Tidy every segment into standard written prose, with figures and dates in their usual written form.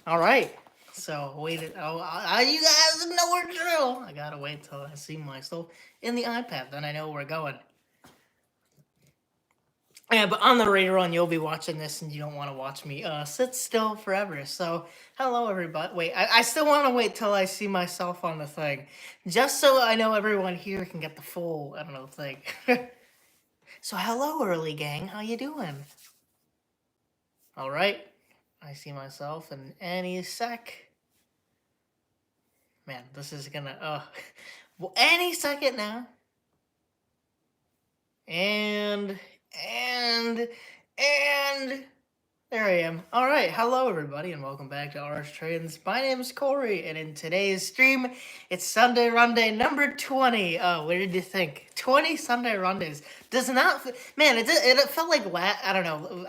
All right. So wait. You guys know we're drill. I gotta wait till I see myself in the iPad. Then I know we're going. Yeah, but on the radar run, you'll be watching this, and you don't want to watch me sit still forever. So hello, everybody. Wait, I still want to wait till I see myself on the thing, just so I know everyone here can get the full thing. So hello, early gang. How you doing? All right. I see myself in any sec. Man, this is gonna well, any second now. And and and there I am. All right, hello everybody, and welcome back to Orange Trains. My name is Corey, and in today's stream, it's Sunday Runday number 20. Oh, what did you think? 20 Sunday Rundays. Does not, man. It felt like I don't know.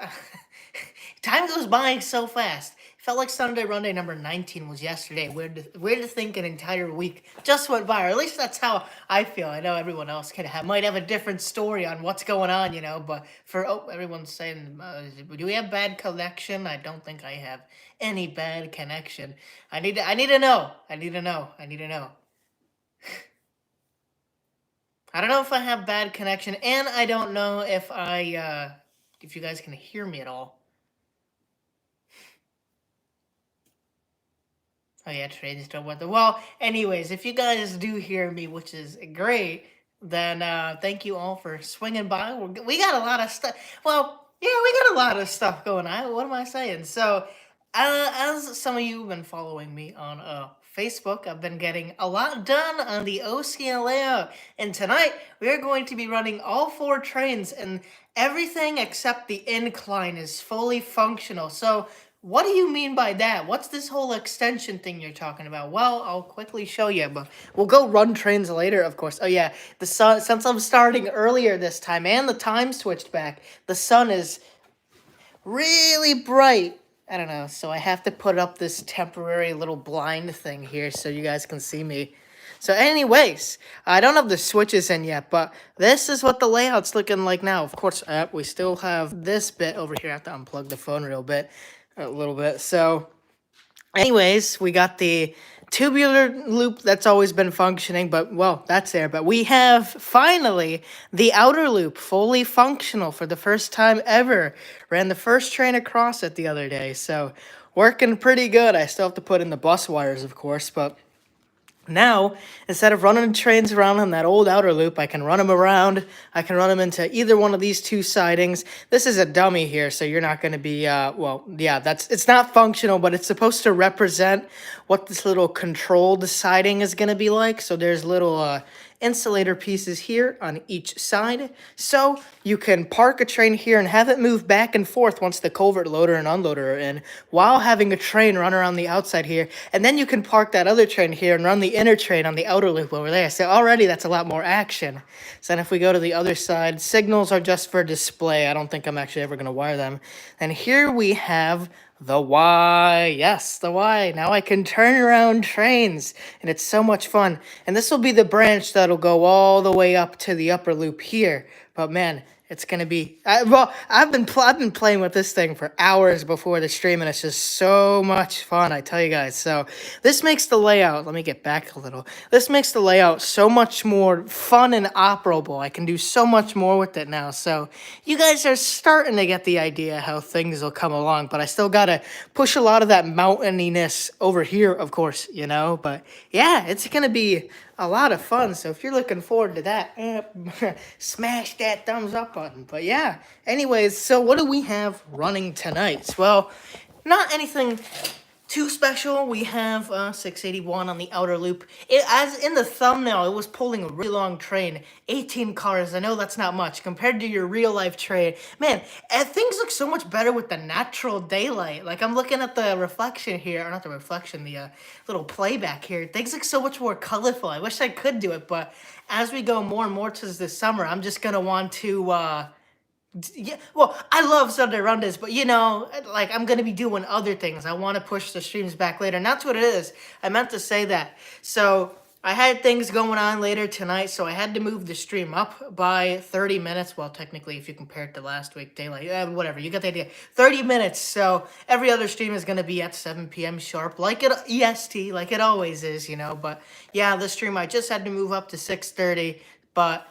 Time goes by so fast. It felt like Sunday Runday number 19 was yesterday. Weird to think an entire week just went by, or at least that's how I feel. I know everyone else might have a different story on what's going on, but everyone's saying, do we have bad connection? I don't think I have any bad connection. I need to know. I need to know. I need to know. I don't know if I have bad connection, and I don't know if you guys can hear me at all. Oh yeah, trades don't weather. Well, anyways, if you guys do hear me, which is great, then thank you all for swinging by. We got a lot of stuff. Well, yeah, we got a lot of stuff going on. What am I saying? So, as some of you have been following me on Facebook, I've been getting a lot done on the OCN layout, and tonight we are going to be running all 4 trains, and everything except the incline is fully functional. So what do you mean by that? What's this whole extension thing you're talking about? Well, I'll quickly show you, but we'll go run trains later, of course. Oh yeah, the sun, since I'm starting earlier this time and the time switched back, the sun is really bright. I don't know, so I have to put up this temporary little blind thing here so you guys can see me. So anyways, I don't have the switches in yet, but this is what the layout's looking like now. Of course, we still have this bit over here. I have to unplug the phone a little bit. So anyways, we got the tubular loop that's always been functioning, but well, that's there. But we have finally the outer loop fully functional for the first time ever. Ran the first train across it the other day, so working pretty good. I still have to put in the bus wires, of course, but now, instead of running trains around on that old outer loop, I can run them around. I can run them into either one of these 2 sidings. This is a dummy here, so you're not going to be, well, yeah, it's not functional, but it's supposed to represent what this little controlled siding is going to be like. So there's little insulator pieces here on each side, so you can park a train here and have it move back and forth once the culvert loader and unloader are in, while having a train run around the outside here, and then you can park that other train here and run the inner train on the outer loop over there. So already that's a lot more action. So then if we go to the other side, signals are just for display. I don't think I'm actually ever going to wire them. And here we have the Y. Yes, the Y. Now I can turn around trains, and it's so much fun. And this will be the branch that'll go all the way up to the upper loop here. But man, it's gonna be I've been playing with this thing for hours before the stream, and it's just so much fun, I tell you guys. So this makes the layout, let me get back a little. This makes the layout so much more fun and operable. I can do so much more with it now. So you guys are starting to get the idea how things will come along, but I still gotta push a lot of that mountaininess over here, of course, But yeah, it's gonna be a lot of fun. So if you're looking forward to that, smash that thumbs up button. But yeah, anyways, so what do we have running tonight? Well, not anything too special. We have 681 on the outer loop. As in the thumbnail, it was pulling a really long train, 18 cars. I know that's not much compared to your real life train. Man, things look so much better with the natural daylight. Like I'm looking at the reflection here, or not the reflection, the little playback here. Things look so much more colorful. I wish I could do it, but as we go more and more towards the summer, I'm just gonna want to yeah, well, I love Sunday Rundays, but like I'm gonna be doing other things. I want to push the streams back later, and that's what it is. I meant to say that. So I had things going on later tonight, so I had to move the stream up by 30 minutes. Well, technically, if you compare it to last week, daylight, whatever, you got the idea. 30 minutes. So every other stream is going to be at 7 p.m. sharp, like it EST, like it always is, But yeah, the stream I just had to move up to 6:30, but.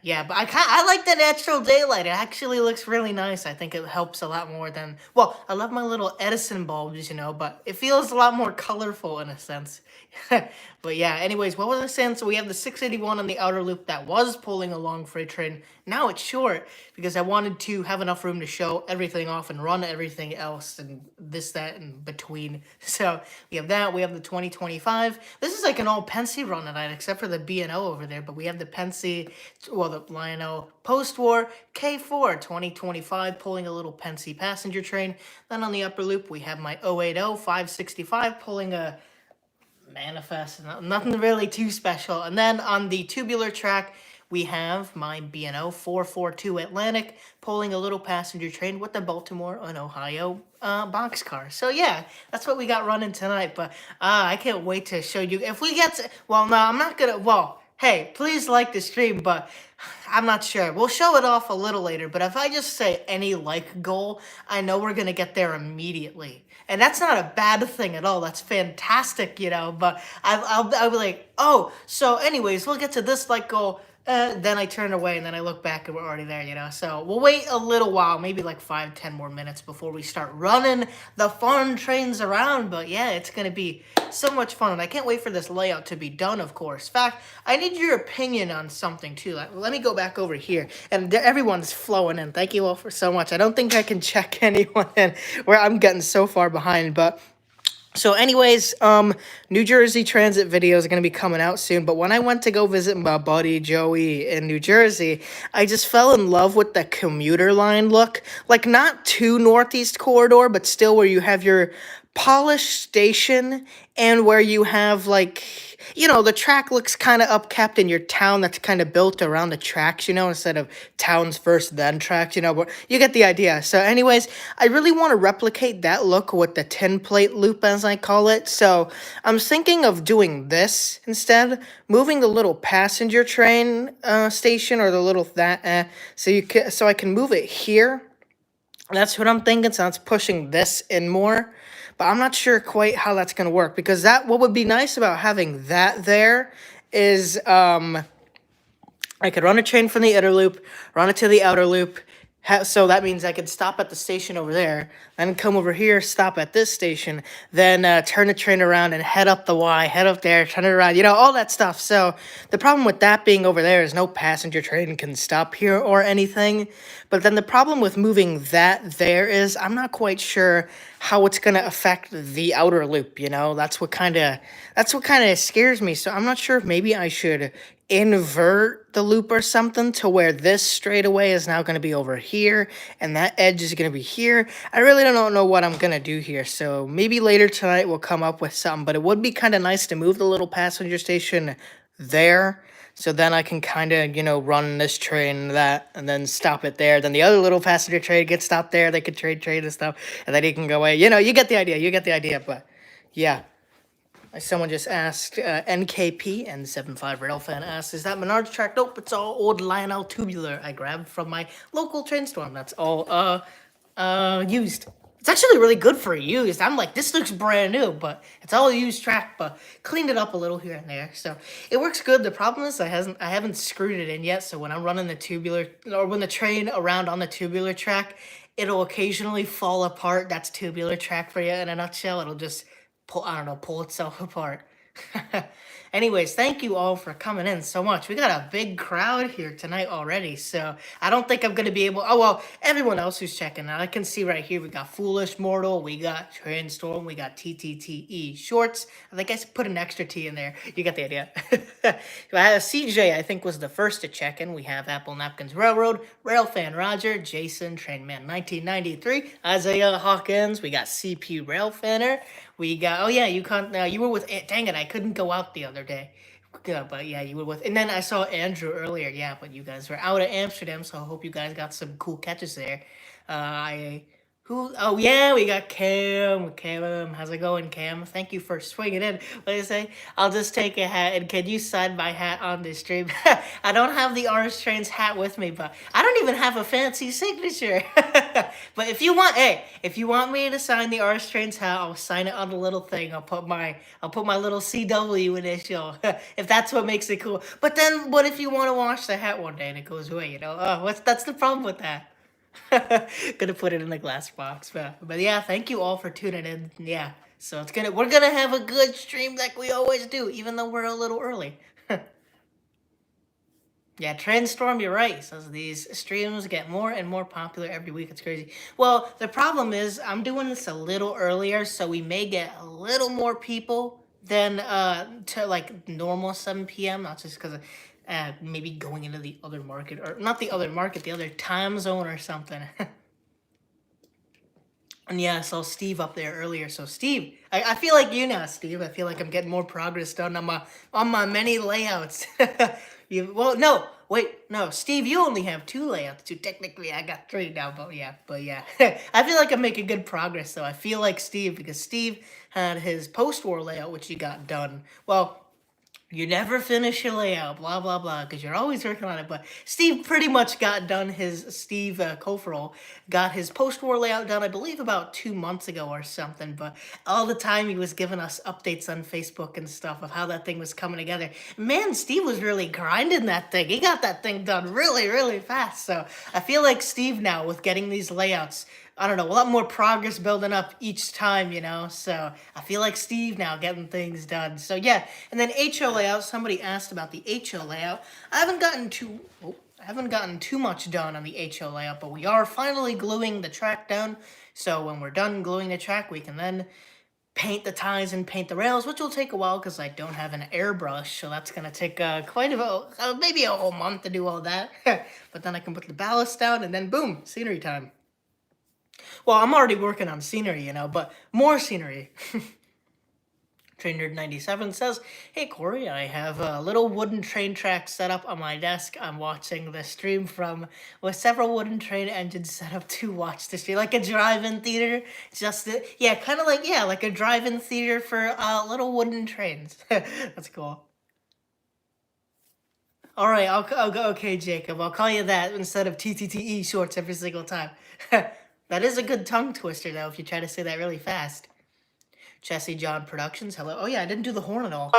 Yeah, but I like the natural daylight. It actually looks really nice. I think it helps a lot more than, well, I love my little Edison bulbs, but it feels a lot more colorful in a sense. But yeah, anyways, what was I saying? So we have the 681 on the outer loop that was pulling a long freight train. Now it's short because I wanted to have enough room to show everything off and run everything else and this, that, and between. So we have that. We have the 2025. This is like an all Pensy run tonight, except for the B&O over there. But we have the Pensy, well, the Lion-O post-war K4 2025 pulling a little Pensy passenger train. Then on the upper loop, we have my 080 565 pulling a manifest, nothing really too special. And then on the tubular track, we have my B&O 442 Atlantic pulling a little passenger train with the Baltimore and Ohio boxcar. So yeah, that's what we got running tonight. But I can't wait to show you. If we get to, well, no, I'm not gonna. Well, hey, please like the stream, but I'm not sure. We'll show it off a little later. But if I just say any like goal, I know we're gonna get there immediately. And that's not a bad thing at all. That's fantastic, But I'll be like, oh, so anyways, we'll get to this like goal. Then I turn away and then I look back and we're already there, So we'll wait a little while, maybe like 5-10 more minutes before we start running the fun trains around. But yeah, it's gonna be so much fun, and I can't wait for this layout to be done. Of course, in fact, I need your opinion on something too. Let me go back over here, and everyone's flowing in. Thank you all for so much. I don't think I can check anyone in where I'm getting so far behind, but. So anyways, New Jersey Transit videos are going to be coming out soon, but when I went to go visit my buddy Joey in New Jersey, I just fell in love with the commuter line look. Like, not too Northeast Corridor, but still where you have your polished station and where you have, like, the track looks kind of upkept in your town that's kind of built around the tracks, instead of towns first, then tracks, but you get the idea. So anyways, I really want to replicate that look with the tin plate loop, as I call it. So I'm thinking of doing this instead, moving the little passenger train station, or the little so I can move it here. That's what I'm thinking. So it's pushing this in more. But I'm not sure quite how that's going to work, because what would be nice about having that there is I could run a train from the inner loop, run it to the outer loop. So that means I could stop at the station over there, then come over here, stop at this station, then turn the train around and head up the Y, head up there, turn it around, all that stuff. So the problem with that being over there is no passenger train can stop here or anything. But then the problem with moving that there is I'm not quite sure how it's going to affect the outer loop, That's what kind of scares me. So I'm not sure if maybe I should invert the loop or something to where this straightaway is now going to be over here and that edge is going to be here. I really don't know what I'm going to do here. So maybe later tonight we'll come up with something, but it would be kind of nice to move the little passenger station there. So then I can kind of, run this train that and then stop it there. Then the other little passenger train gets stopped there. They could trade and stuff. And then he can go away. You get the idea. But yeah. Someone just asked, NKP and 75 Rail fan asked, is that Menards track? Nope, it's all old Lionel tubular I grabbed from my local train storm. That's all used. It's actually really good for used. I'm like, this looks brand new, but it's all used track, but cleaned it up a little here and there. So it works good. The problem is I haven't screwed it in yet. So when I'm running the tubular, or when the train around on the tubular track, it'll occasionally fall apart. That's tubular track for you in a nutshell. It'll just pull itself apart. Anyways, thank you all for coming in so much. We got a big crowd here tonight already, so I don't think I'm going to be able... Oh, well, everyone else who's checking out, I can see right here, we got Foolish Mortal, we got Trainstorm, we got TTTE Shorts. I think I put an extra T in there. You get the idea. CJ, I think, was the first to check in. We have Apple Napkins Railroad, Railfan Roger, Jason, Trainman 1993, Isaiah Hawkins, we got CP Railfanner, we got, you were with, dang it, I couldn't go out the other day. But yeah, you were with, and then I saw Andrew earlier, but you guys were out at Amsterdam, so I hope you guys got some cool catches there. Who? Oh yeah, we got Cam. Cam, how's it going, Cam? Thank you for swinging in. What do you say? I'll just take a hat, and can you sign my hat on this stream? I don't have the Orange Trains hat with me, but I don't even have a fancy signature. But if you want, hey, if you want me to sign the Orange Trains hat, I'll sign it on the little thing. I'll put my little CW initial, if that's what makes it cool. But then, what if you want to wash the hat one day and it goes away? You know, that's the problem with that. Gonna put it in the glass box, but yeah, thank you all for tuning in. Yeah, so we're gonna have a good stream like we always do, even though we're a little early. Yeah, Trendstorm, you're right. Says these streams get more and more popular every week. It's crazy. Well, the problem is I'm doing this a little earlier, so we may get a little more people than to like normal 7 p.m. Not just because of maybe going into the other market, or not the other market, the other time zone or something. And yeah, I saw Steve up there earlier. So Steve, I feel like you now, Steve. I feel like I'm getting more progress done on my many layouts. Well, no, wait, no, Steve, you only have two layouts. Two technically, I got three now. But yeah, I feel like I'm making good progress though. I feel like Steve, because Steve had his post-war layout, which he got done. Well, you never finish your layout, blah blah blah, because you're always working on it. But Steve pretty much got done his Koferol got his post-war layout done, I believe, about 2 months ago or something. But all the time he was giving us updates on Facebook and stuff of how that thing was coming together. Man, Steve was really grinding that thing. He got that thing done really really fast. So I feel like Steve now with getting these layouts, I don't know, a lot more progress building up each time, you know? So I feel like Steve now getting things done. So yeah, and then HO layout, somebody asked about the HO layout. I haven't gotten too much done on the HO layout, but we are finally gluing the track down. So when we're done gluing the track, we can then paint the ties and paint the rails, which will take a while because I don't have an airbrush, so that's gonna take maybe a whole month to do all that. But then I can put the ballast down, and then boom, scenery time. Well, I'm already working on scenery, you know, but more scenery. Trainer97 says, "Hey Corey, I have a little wooden train track set up on my desk. I'm watching the stream from with several wooden train engines set up to watch the stream, like a drive-in theater. Yeah, kind of like a drive-in theater for little wooden trains. That's cool. All right, I'll go. Okay, Jacob, I'll call you that instead of TTTE shorts every single time. That is a good tongue twister, though, if you try to say that really fast. Jesse John Productions, hello. Oh yeah, I didn't do the horn at all.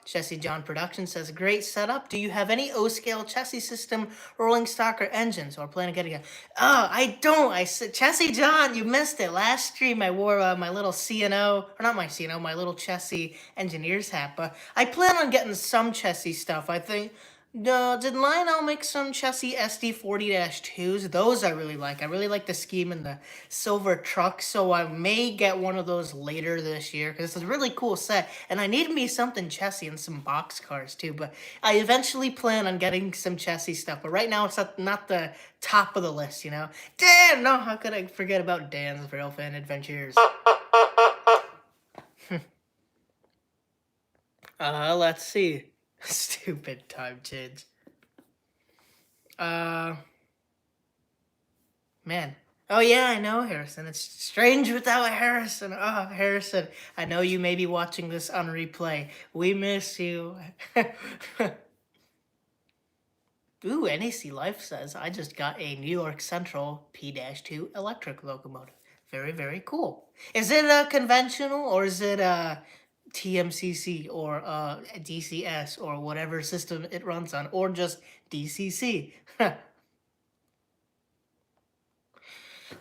Jesse John Productions says, great setup. Do you have any O-scale chassis system, rolling stock, or engines, or plan on getting a... Oh, I don't. I said, Jesse John, you missed it. Last stream I wore my little CNO, or not my CNO, my little chassis engineer's hat, but I plan on getting some chassis stuff. I think... No, did Lionel make some chassis SD40-2s? Those I really like. I really like the scheme and the silver truck, so I may get one of those later this year, because it's a really cool set, and I need me something chassis and some box cars too, but I eventually plan on getting some chassis stuff, but right now it's not the top of the list, you know? Dan! No, how could I forget about Dan's Railfan Adventures? Let's see. Stupid time change. Man. Oh yeah, I know Harrison. It's strange without Harrison. Oh, Harrison, I know you may be watching this on replay. We miss you. Ooh, NAC Life says, I just got a New York Central P-2 electric locomotive. Very, very cool. Is it conventional, or is it TMCC, or DCS, or whatever system it runs on, or just DCC?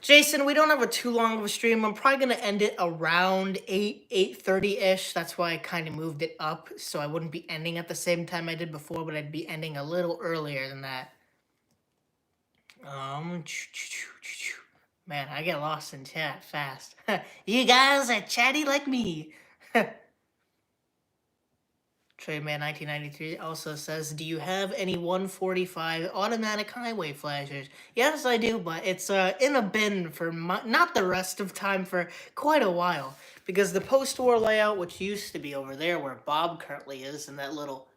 Jason, we don't have too long of a stream. I'm probably gonna end it around 8:30-ish. That's why I kind of moved it up, so I wouldn't be ending at the same time I did before, but I'd be ending a little earlier than that. Man, I get lost in chat fast. You guys are chatty like me. Trainman 1993 also says, do you have any 145 automatic highway flashers? Yes, I do, but it's in a bin for not the rest of time, for quite a while. Because the post-war layout, which used to be over there where Bob currently is, and that little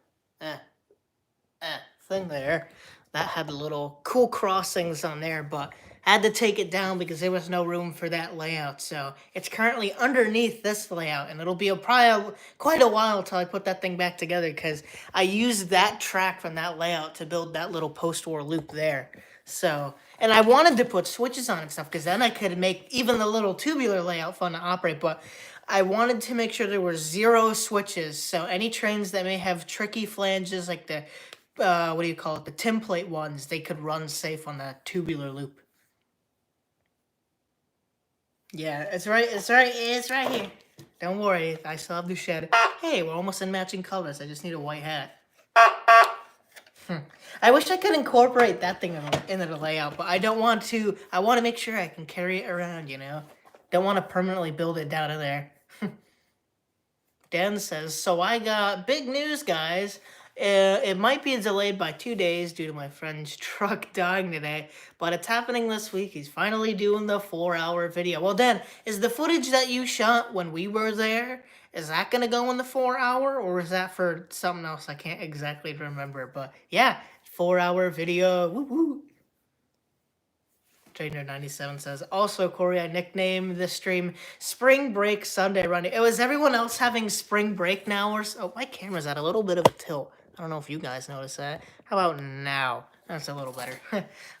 thing there, that had the little cool crossings on there, but had to take it down because there was no room for that layout. So it's currently underneath this layout, and it'll be quite a while till I put that thing back together because I used that track from that layout to build that little post-war loop there. So, and I wanted to put switches on and stuff because then I could make even the little tubular layout fun to operate, but I wanted to make sure there were 0 switches. So any trains that may have tricky flanges like the what do you call it? The template ones, they could run safe on that tubular loop. Yeah, it's right. It's right. It's right here. Don't worry, I still have the shed. Hey, we're almost in matching colors. I just need a white hat. I wish I could incorporate that thing into the layout, but I don't want to. I want to make sure I can carry it around, you know? Don't want to permanently build it down in there. Dan says, so I got big news, guys. It might be delayed by 2 days due to my friend's truck dying today, but it's happening this week. He's finally doing the 4-hour video. Well, Dan, is the footage that you shot when we were there, is that going to go in the 4-hour, or is that for something else? I can't exactly remember, but yeah, 4-hour video. Woo woo. Trainer97 says, also, Corey, I nicknamed this stream Spring Break Sunday Running. It was everyone else having spring break now or so. Oh, my camera's at a little bit of a tilt. I don't know if you guys noticed that. How about now? That's a little better.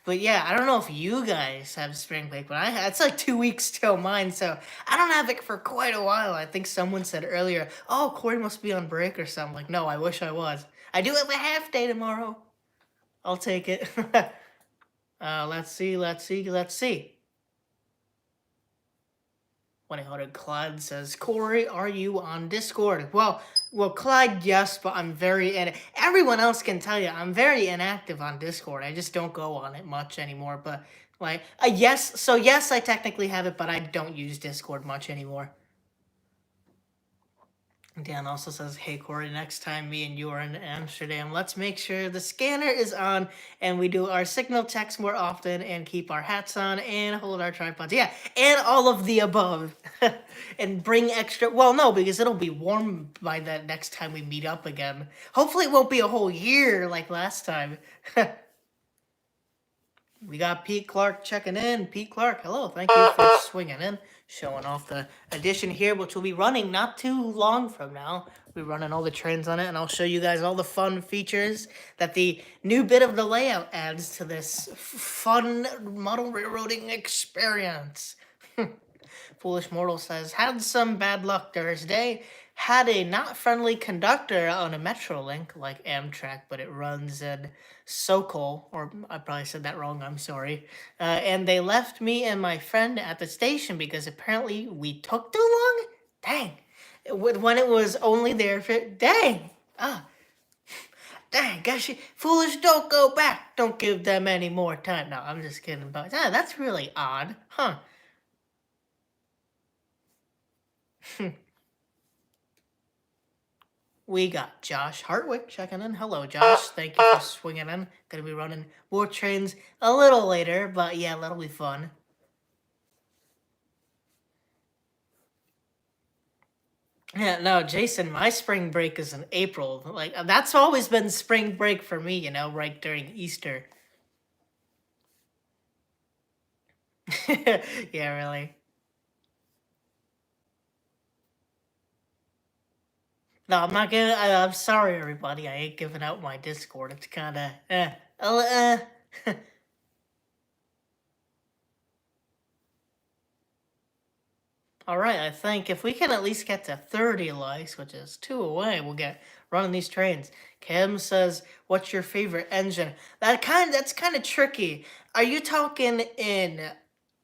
But yeah, I don't know if you guys have spring break, but it's like 2 weeks till mine, so I don't have it for quite a while. I think someone said earlier, oh, Corey must be on break or something. Like, no, I wish I was. I do have a half day tomorrow. I'll take it. Let's see. 1-800 Clyde says, Corey, are you on Discord? Well, Clyde, yes, but I'm everyone else can tell you, I'm very inactive on Discord. I just don't go on it much anymore, but, like, yes, I technically have it, but I don't use Discord much anymore. Dan also says, hey, Corey, next time me and you are in Amsterdam, let's make sure the scanner is on and we do our signal checks more often and keep our hats on and hold our tripods. Yeah, and all of the above. And bring extra... Well, no, because it'll be warm by the next time we meet up again. Hopefully it won't be a whole year like last time. We got Pete Clark checking in. Pete Clark, hello. Thank you for swinging in. Showing off the edition here, which will be running not too long from now. We're running all the trains on it, and I'll show you guys all the fun features that the new bit of the layout adds to this fun model railroading experience. Foolish Mortal says, had some bad luck Thursday. Had a not friendly conductor on a Metro link like Amtrak, but it runs in Sokol, or I probably said that wrong, I'm sorry. And they left me and my friend at the station because apparently we took too long? Dang. When it was only there for... Dang. Dang, gosh, foolish, don't go back. Don't give them any more time. No, I'm just kidding. But that's really odd. Huh. We got Josh Hartwick checking in. Hello, Josh. Thank you for swinging in. Gonna be running more trains a little later, but yeah, that'll be fun. Yeah, no, Jason, my spring break is in April. Like, that's always been spring break for me, you know, right during Easter. Yeah, really. No, I'm not gonna. I'm sorry, everybody. I ain't giving out my Discord. It's kind of. All right, I think if we can at least get to 30 likes, which is 2 away, we'll get running these trains. Kim says, "What's your favorite engine?" That's kind of tricky. Are you talking in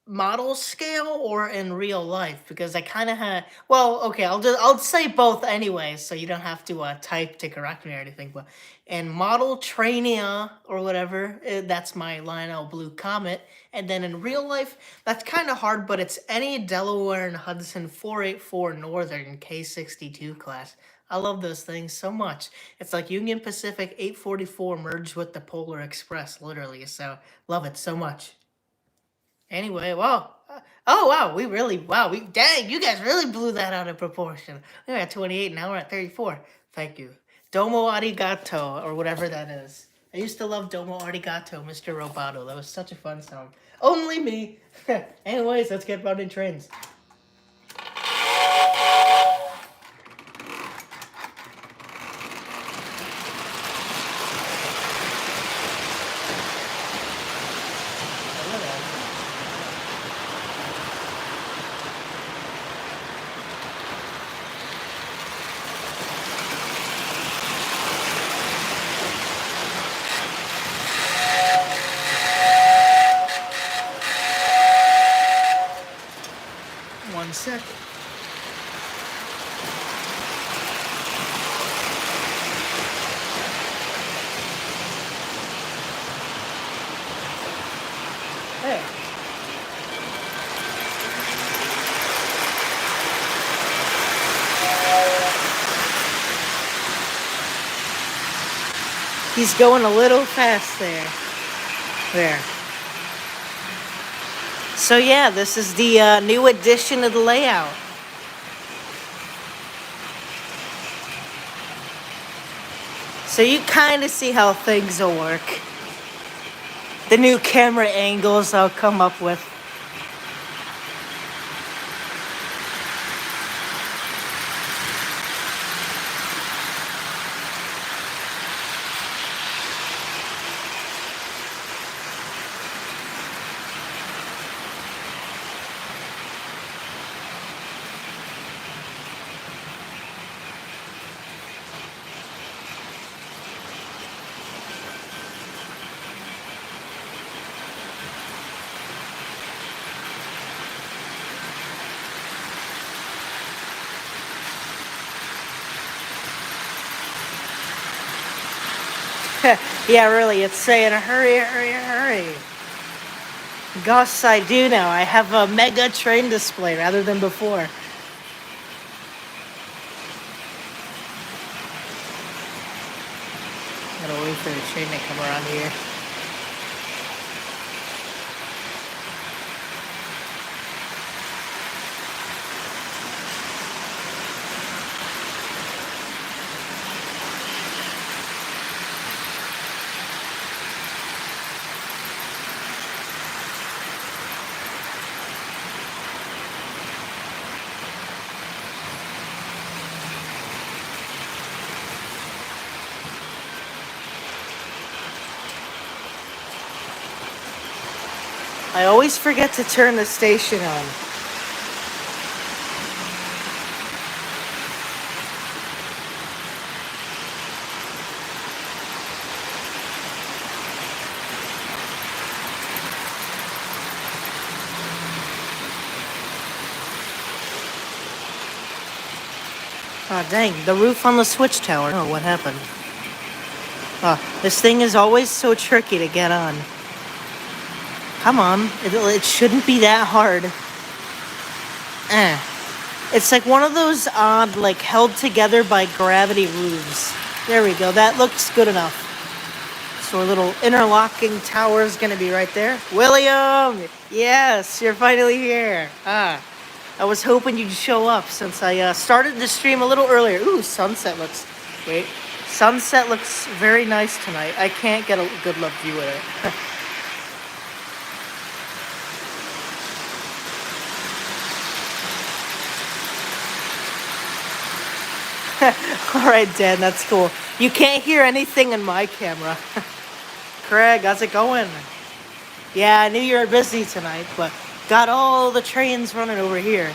model scale or in real life? Because I kind of had... Well, okay, I'll say both anyway, so you don't have to type to correct me or anything. But in model Trainia or whatever, that's my Lionel Blue Comet. And then in real life, that's kind of hard, but it's any Delaware and Hudson 484 Northern K62 class. I love those things so much. It's like Union Pacific 844 merged with the Polar Express, literally. So love it so much. Anyway, well, oh wow, dang, you guys really blew that out of proportion. We were at 28, now we're at 34. Thank you. Domo arigato, or whatever that is. I used to love Domo Arigato, Mr. Roboto. That was such a fun song. Only me. Anyways, let's get running trains. One second. Hey. He's going a little fast there. There. So yeah, this is the new edition of the layout. So you kind of see how things will work. The new camera angles I'll come up with. Yeah, really, it's saying hurry, hurry, hurry. Gosh, I do now. I have a mega train display rather than before. Gotta wait for the train to come around here. I always forget to turn the station on. Oh, dang, the roof on the switch tower. Oh, what happened? Oh, this thing is always so tricky to get on. Come on, it shouldn't be that hard. It's like one of those odd, like, held together by gravity roofs. There we go, that looks good enough. So our little interlocking tower is gonna be right there. William! Yes, you're finally here. I was hoping you'd show up since I started the stream a little earlier. Ooh, sunset looks... Wait. Sunset looks very nice tonight. I can't get a good look view of it. Alright, Dan, that's cool. You can't hear anything in my camera. Craig, how's it going? Yeah, I knew you were busy tonight, but got all the trains running over here.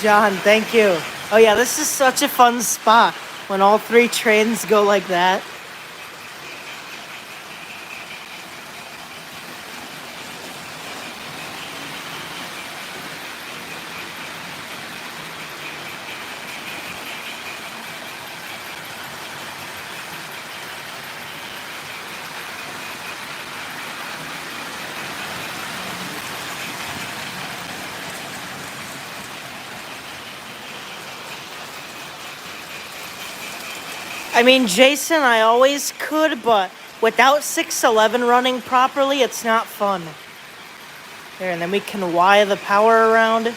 John, thank you. Oh yeah, this is such a fun spot when all three trains go like that. I mean, Jason, I always could, but without 611 running properly, it's not fun. There, and then we can wire the power around.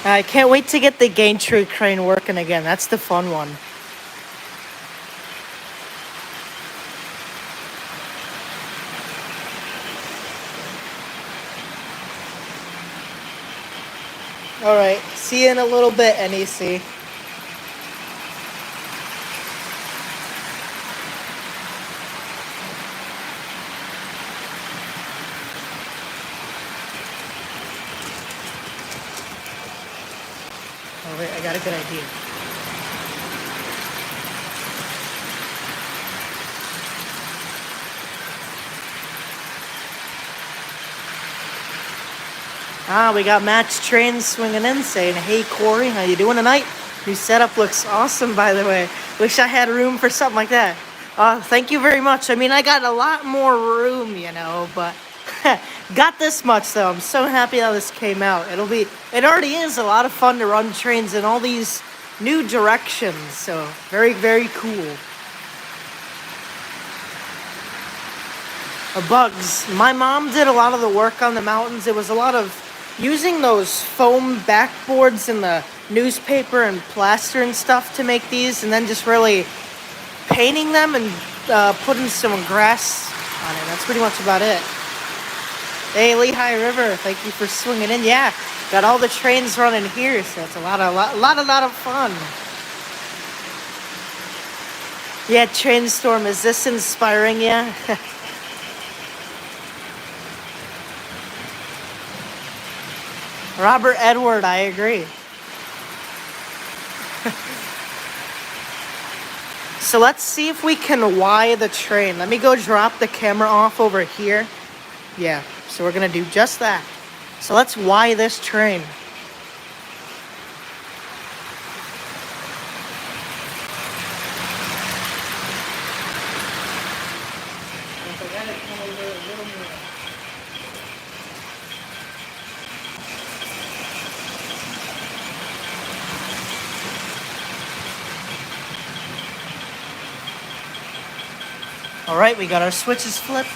I can't wait to get the gain tree crane working again. That's the fun one. All right, see you in a little bit, NEC. All right, I got a good idea. We got Match Train swinging in saying, "Hey Corey, how you doing tonight? New setup looks awesome, by the way. Wish I had room for something like that." Thank you very much. I mean, I got a lot more room, but got this much though. I'm so happy how this came out. It already is a lot of fun to run trains in all these new directions. So very, very cool. Bugs. My mom did a lot of the work on the mountains. It was a lot of using those foam backboards in the newspaper and plaster and stuff to make these, and then just really painting them and putting some grass on it. That's pretty much about it. Hey, Lehigh River, thank you for swinging in. Yeah, got all the trains running here, so it's a lot of fun. Yeah, Trainstorm, is this inspiring you? Robert Edward, I agree. So let's see if we can wire the train. Let me go drop the camera off over here. Yeah, so we're gonna do just that. So let's wire this train. All right, we got our switches flipped.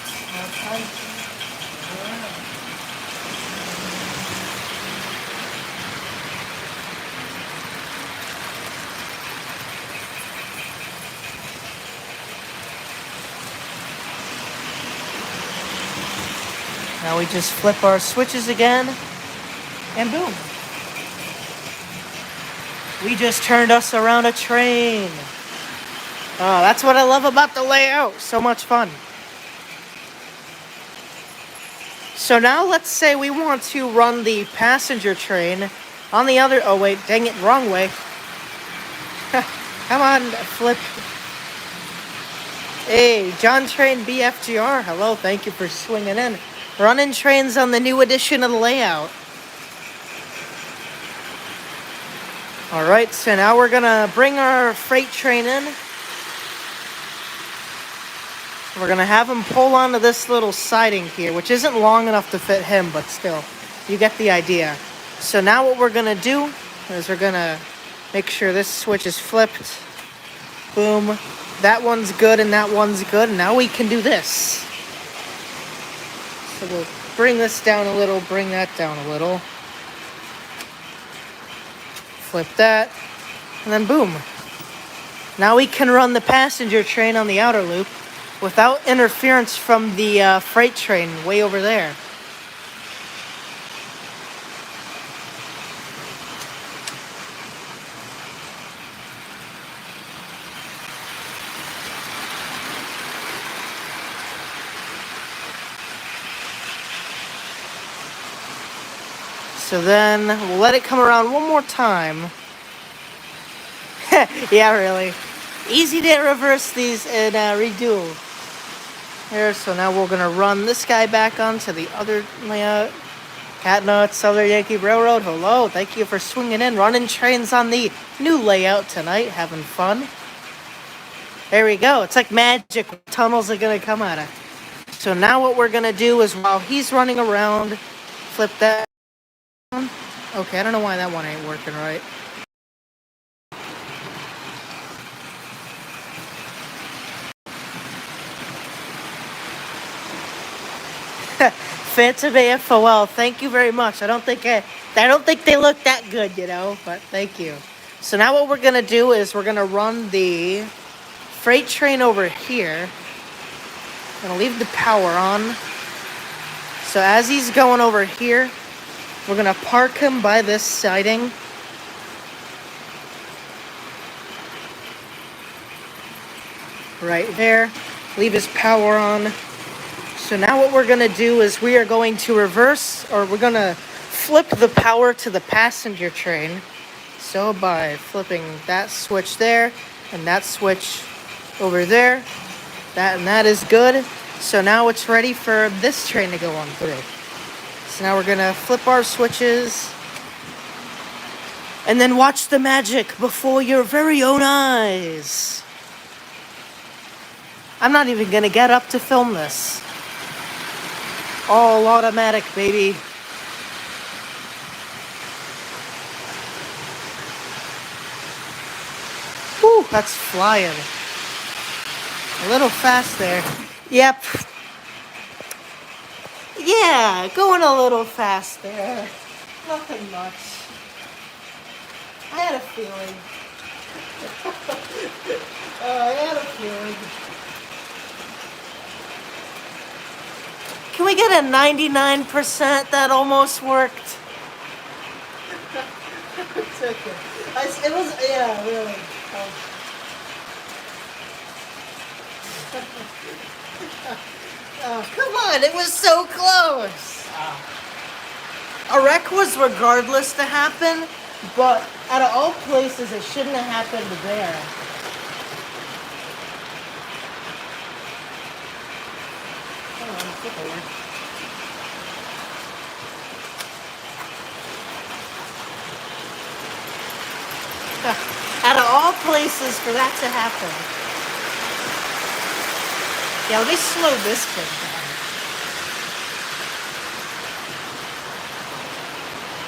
Now we just flip our switches again, and boom. We just turned us around a train. Oh, that's what I love about the layout. So much fun. So now let's say we want to run the passenger train on the other... Oh, wait. Dang it. Wrong way. Come on. Flip. Hey, John Train BFGR. Hello. Thank you for swinging in. Running trains on the new edition of the layout. All right. So now we're going to bring our freight train in. We're going to have him pull onto this little siding here, which isn't long enough to fit him, but still, you get the idea. So now what we're going to do is we're going to make sure this switch is flipped. Boom. That one's good and that one's good. And now we can do this. So we'll bring this down a little, bring that down a little. Flip that. And then boom. Now we can run the passenger train on the outer loop without interference from the freight train way over there. So then we'll let it come around one more time. Yeah, really. Easy to reverse these and redo. There, so now we're gonna run this guy back onto the other layout. Catnut, Southern Yankee Railroad, hello. Thank you for swinging in, running trains on the new layout tonight, having fun. There we go. It's like magic. Tunnels are gonna come out of. So now what we're gonna do is while he's running around, flip that. Okay, I don't know why that one ain't working right. Phantom AFOL, thank you very much. I don't think they look that good, you know, but thank you. So now what we're gonna do is we're gonna run the freight train over here. I'm gonna leave the power on. So as he's going over here, we're gonna park him by this siding. Right there. Leave his power on. So now what we're gonna do is we are going to reverse, or we're gonna flip the power to the passenger train. So by flipping that switch there, and that switch over there, that is good. So now it's ready for this train to go on through. So now we're gonna flip our switches, and then watch the magic before your very own eyes. I'm not even gonna get up to film this. All automatic, baby. Whew, that's flying. A little fast there. Yep. Yeah, going a little fast there. Nothing much. I had a feeling. I had a feeling. Can we get a 99%? That almost worked. It's okay. It was, yeah, really. Oh, come on, it was so close. A wreck was regardless to happen, but out of all places, it shouldn't have happened there. Out of all places for that to happen. Yeah, let me slow this thing down.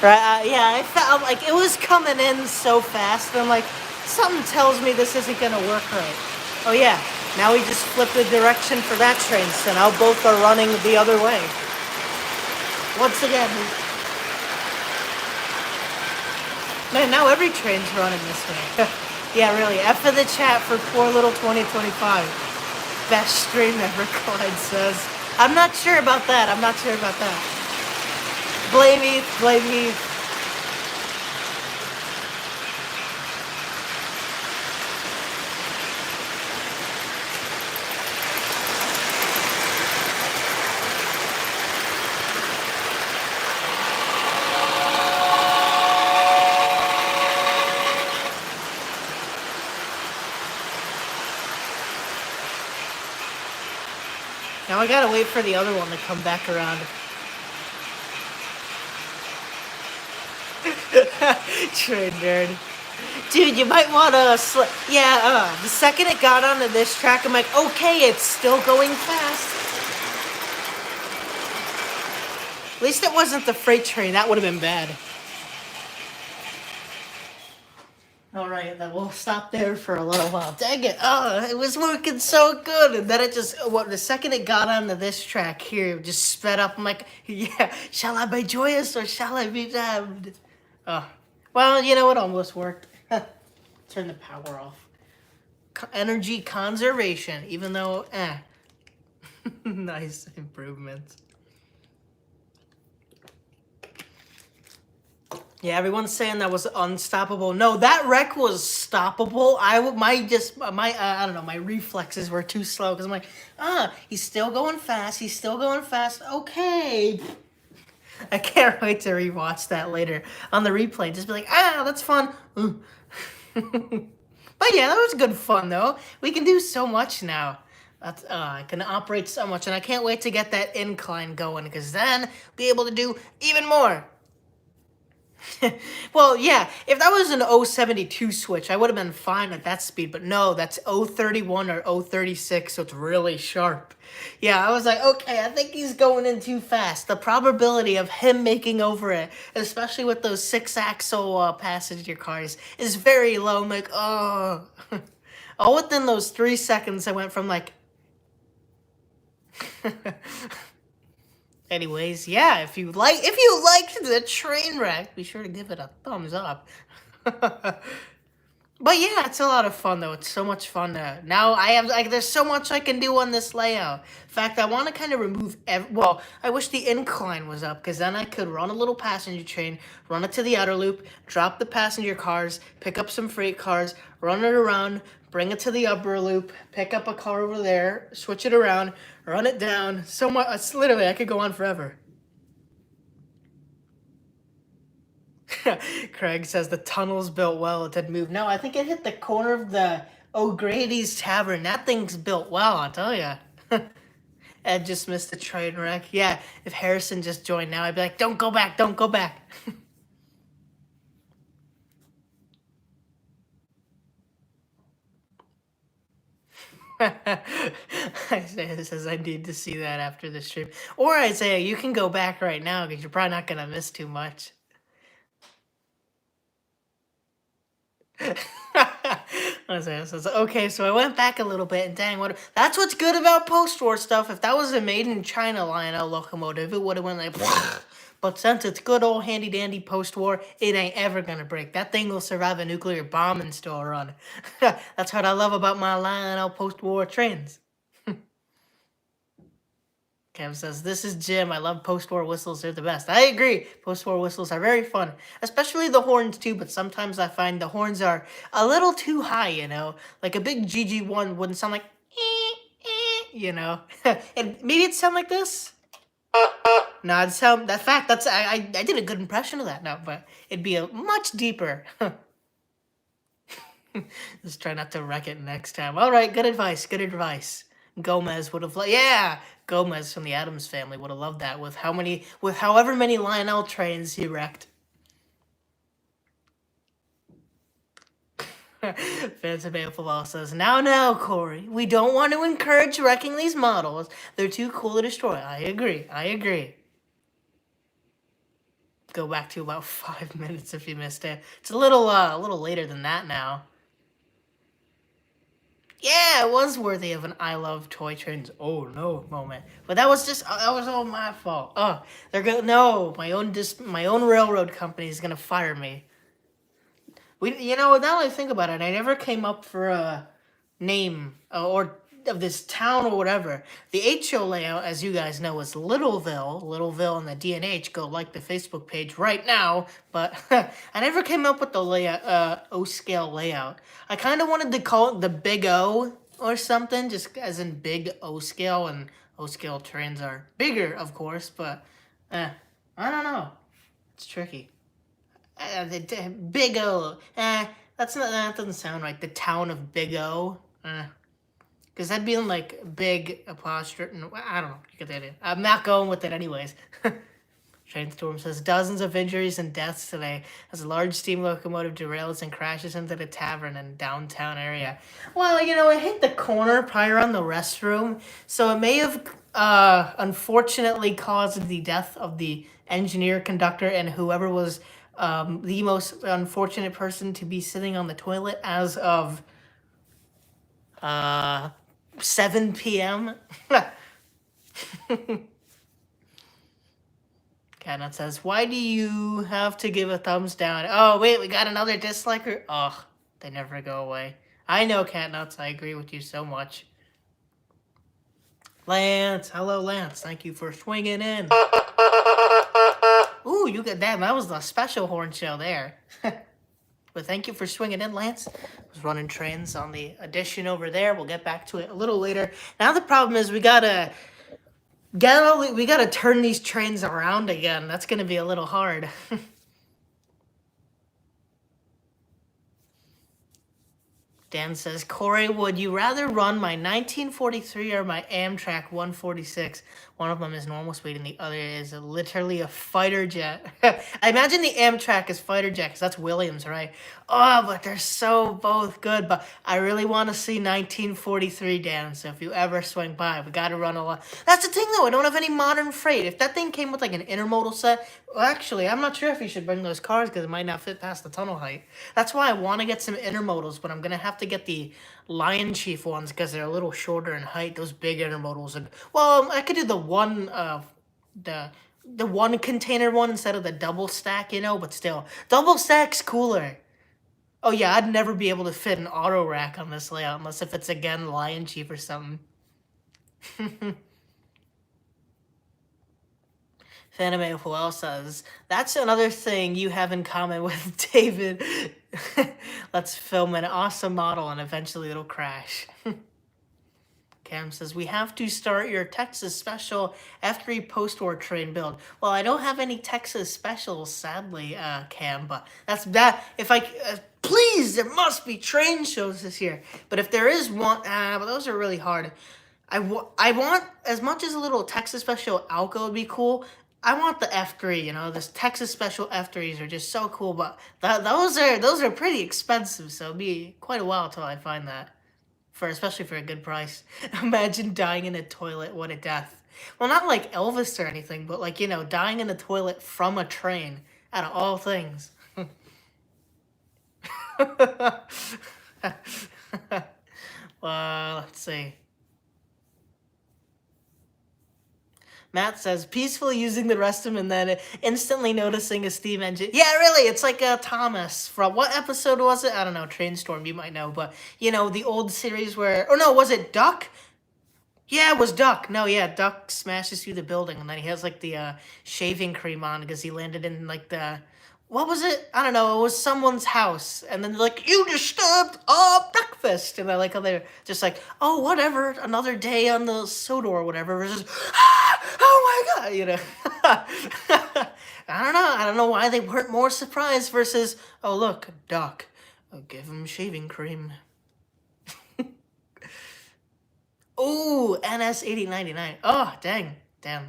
Right, yeah, I felt like it was coming in so fast, and I'm like, something tells me this isn't gonna work right. Oh yeah, now we just flipped the direction for that train, so now both are running the other way. Once again. Man, now every train's running this way. Yeah, really, F in the chat for poor little 2025. Best stream ever, Clyde says. I'm not sure about that. Blame me. Now I gotta wait for the other one to come back around. Train nerd. Dude, you might want to... the second it got onto this track, I'm like, okay, it's still going fast. At least it wasn't the freight train. That would have been bad. Alright, then we'll stop there for a little while. Dang it. Oh, it was working so good. And then it just... the second it got onto this track here, it just sped up. I'm like, yeah, shall I be joyous or shall I be damned? Oh. Well, you know, it almost worked. Turn the power off. Energy conservation, even though, nice improvements. Yeah, everyone's saying that was unstoppable. No, that wreck was stoppable. I don't know, my reflexes were too slow because I'm like, he's still going fast. Okay. I can't wait to rewatch that later on the replay. Just be like, that's fun. But yeah, that was good fun though. We can do so much now. That's I can operate so much, and I can't wait to get that incline going because then be able to do even more. Well, yeah, if that was an 072 switch, I would have been fine at that speed, but no, that's 031 or 036, so it's really sharp. Yeah, I was like, okay, I think he's going in too fast. The probability of him making over it, especially with those six-axle passenger cars, is very low. I'm like, oh. All within those 3 seconds, I went from like... Anyways, yeah, if you liked the train wreck, be sure to give it a thumbs up. But yeah, it's a lot of fun though. It's so much fun now. I have like there's so much I can do on this layout. In fact, I want to kind of remove well, I wish the incline was up because then I could run a little passenger train, run it to the outer loop, drop the passenger cars, pick up some freight cars, run it around, bring it to the upper loop, pick up a car over there, switch it around, run it down. So much. It's literally I could go on forever. Craig says the tunnel's built well. It did move. No, I think it hit the corner of the O'Grady's Tavern. That thing's built well, I'll tell ya. Ed just missed the train wreck. Yeah, if Harrison just joined now, I'd be like, don't go back, don't go back. Isaiah says I need to see that after the stream. Or Isaiah, you can go back right now because you're probably not going to miss too much. Isaiah says, okay, so I went back a little bit, and dang, that's what's good about post-war stuff. If that was a made-in-China Lionel locomotive, it would have went like, but since it's good old handy-dandy post-war, it ain't ever gonna break. That thing will survive a nuclear bomb and still run. That's what I love about my Lionel post-war trains. Kev says, this is Jim. I love post-war whistles. They're the best. I agree. Post-war whistles are very fun. Especially the horns, too. But sometimes I find the horns are a little too high, you know? Like a big GG1 wouldn't sound like... you know? And maybe it'd sound like this. No, it'd sound... That fact, that's... I did a good impression of that now, but it'd be a much deeper. Just try not to wreck it next time. All right, good advice. Good advice. Gomez would have... Yeah! Gomez from the Addams Family would have loved that with however many Lionel trains he wrecked. Phantom Football says, now, Corey, we don't want to encourage wrecking these models. They're too cool to destroy. I agree. Go back to about 5 minutes if you missed it. It's a little later than that now. Yeah, it was worthy of an I love toy trains. Oh no moment. But that was all my fault. Oh, they're gonna no, my own railroad company is gonna fire me. Now that I think about it, I never came up for a name or of this town or whatever. The HO layout, as you guys know, is Littleville. Littleville and the DNH. Go like the Facebook page right now. But I never came up with the layout, O-scale layout. I kind of wanted to call it the Big O or something, just as in big O-scale, and O-scale trains are bigger, of course, but I don't know. It's tricky. Big O. That doesn't sound right. The town of Big O. Because that'd be like big apostrophe. I don't know. You get the idea. I'm not going with it anyways. Trainstorm says dozens of injuries and deaths today as a large steam locomotive derails and crashes into the tavern in downtown area. Well, it hit the corner prior on the restroom, so it may have unfortunately caused the death of the engineer, conductor, and whoever was the most unfortunate person to be sitting on the toilet as of 7 p.m. Catnut says, why do you have to give a thumbs down? Oh, wait, we got another disliker? Ugh, they never go away. I know, Catnuts. I agree with you so much. Lance. Hello, Lance. Thank you for swinging in. Ooh, you got that. That was the special horn show there. But thank you for swinging in, Lance. I was running trains on the addition over there. We'll get back to it a little later. Now the problem is we gotta turn these trains around again. That's gonna be a little hard. Dan says, Corey, would you rather run my 1943 or my Amtrak 146? One of them is normal speed and the other is literally a fighter jet. I imagine the Amtrak is fighter jet because that's Williams, right? Oh, but they're so both good. But I really want to see 1943, Dan. So if you ever swing by, we got to run a lot. That's the thing, though. I don't have any modern freight. If that thing came with like an intermodal set, well, actually, I'm not sure if you should bring those cars because it might not fit past the tunnel height. That's why I want to get some intermodals, but I'm going to have to get the Lion Chief ones because they're a little shorter in height. Those big intermodals. And, well, I could do the the one container one instead of the double stack, but still. Double stack's cooler. Oh, yeah, I'd never be able to fit an auto rack on this layout unless if it's, again, Lion Chief or something. Fanime Joel says, that's another thing you have in common with David. Let's film an awesome model and eventually it'll crash. Cam says, we have to start your Texas Special F3 post-war train build. Well, I don't have any Texas Specials, sadly, Cam, but that's that. If I... please, there must be train shows this year. But if there is one... but those are really hard. I want, as much as a little Texas Special Alco would be cool, I want the F3, this Texas Special F3s are just so cool, but those are pretty expensive, so it'll be quite a while till I find that. Especially for a good price. Imagine dying in a toilet, what a death. Well, not like Elvis or anything, but like, dying in a toilet from a train, out of all things. Well, let's see. Matt says, peacefully using the restroom and then instantly noticing a steam engine. Yeah, really, it's like Thomas. From what episode was it? I don't know, Trainstorm, you might know. But, the old series where... Oh, no, was it Duck? Yeah, it was Duck. No, yeah, Duck smashes through the building. And then he has, like, the shaving cream on because he landed in, like, the... What was it? I don't know. It was someone's house. And then they're like, you disturbed our breakfast. And I like how they're just like, oh, whatever. Another day on the soda or whatever. Versus, oh my God. I don't know why they weren't more surprised versus, oh, look, Doc. I'll give him shaving cream. Ooh, NS8099. Oh, dang. Damn.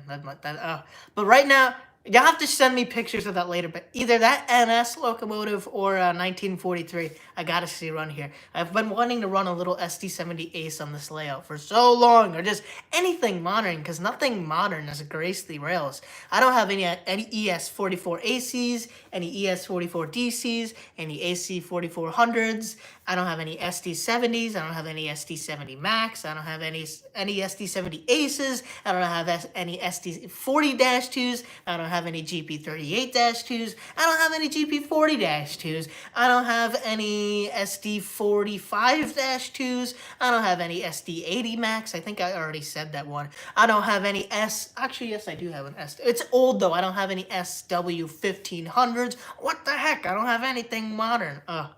But right now... You'll have to send me pictures of that later, but either that NS locomotive or 1943, I gotta see run here. I've been wanting to run a little SD70 Ace on this layout for so long, or just anything modern, because nothing modern has graced the rails. I don't have any ES44 ACs, any ES44 DCs, any AC4400s. I don't have any SD70s. I don't have any SD70 Max. I don't have any SD70 Aces. I don't have any SD40-2s. I don't have any GP38-2s. I don't have any GP40-2s. I don't have any SD45-2s. I don't have any SD80 Max. I think I already said that one. I don't have any Actually, yes, I do have an S. It's old, though. I don't have any SW1500s. What the heck? I don't have anything modern. Ugh.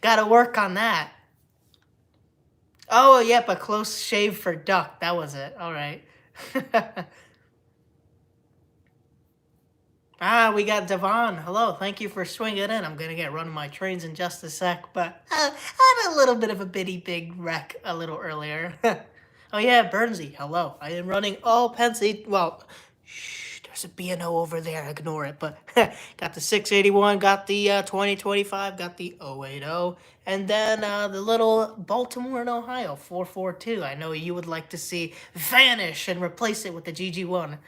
Gotta work on that. Oh, yep, a close shave for Duck. That was it. All right. We got Devon. Hello, thank you for swinging in. I'm gonna get running my trains in just a sec, but I had a little bit of a bitty big wreck a little earlier. Oh yeah, Bernsey. Hello. I am running all Pensy. Well, shh, there's a B&O over there. Ignore it. But got the 681, got the 2025, got the 080, and then the little Baltimore and Ohio 442. I know you would like to see vanish and replace it with the GG1.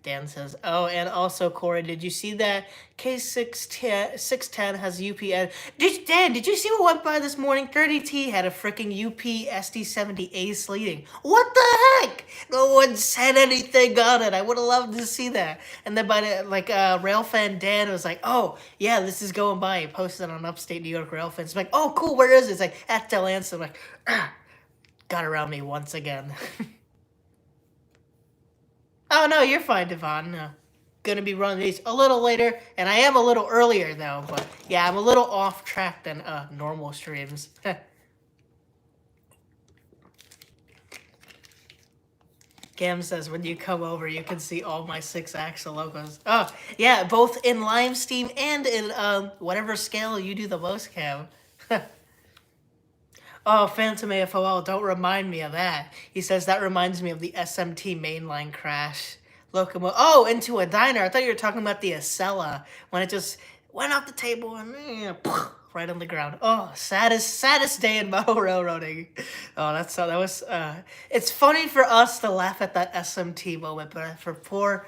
Dan says, oh, and also, Corey, did you see that K610 has UP... Dan, did you see what went by this morning? 30T had a freaking UP SD70A sleeting. What the heck? No one said anything on it. I would have loved to see that. And then by the, Railfan Dan was like, oh, yeah, this is going by. He posted on Upstate New York Railfan. It's like, oh, cool, where is it? It's like, at Del Anson. I'm like, got around me once again. Oh, no, you're fine, Devon. Gonna be running these a little later, and I am a little earlier, though. But, yeah, I'm a little off track than normal streams. Cam says, when you come over, you can see all my 6-axle logos. Oh, yeah, both in Lime Steam and in whatever scale you do the most, Cam. Oh, Phantom AFOL, don't remind me of that. He says that reminds me of the SMT mainline crash. Locomotive. Oh, into a diner. I thought you were talking about the Acela when it just went off the table and right on the ground. Oh, saddest day in model railroading. Oh, that was. It's funny for us to laugh at that SMT moment, but for poor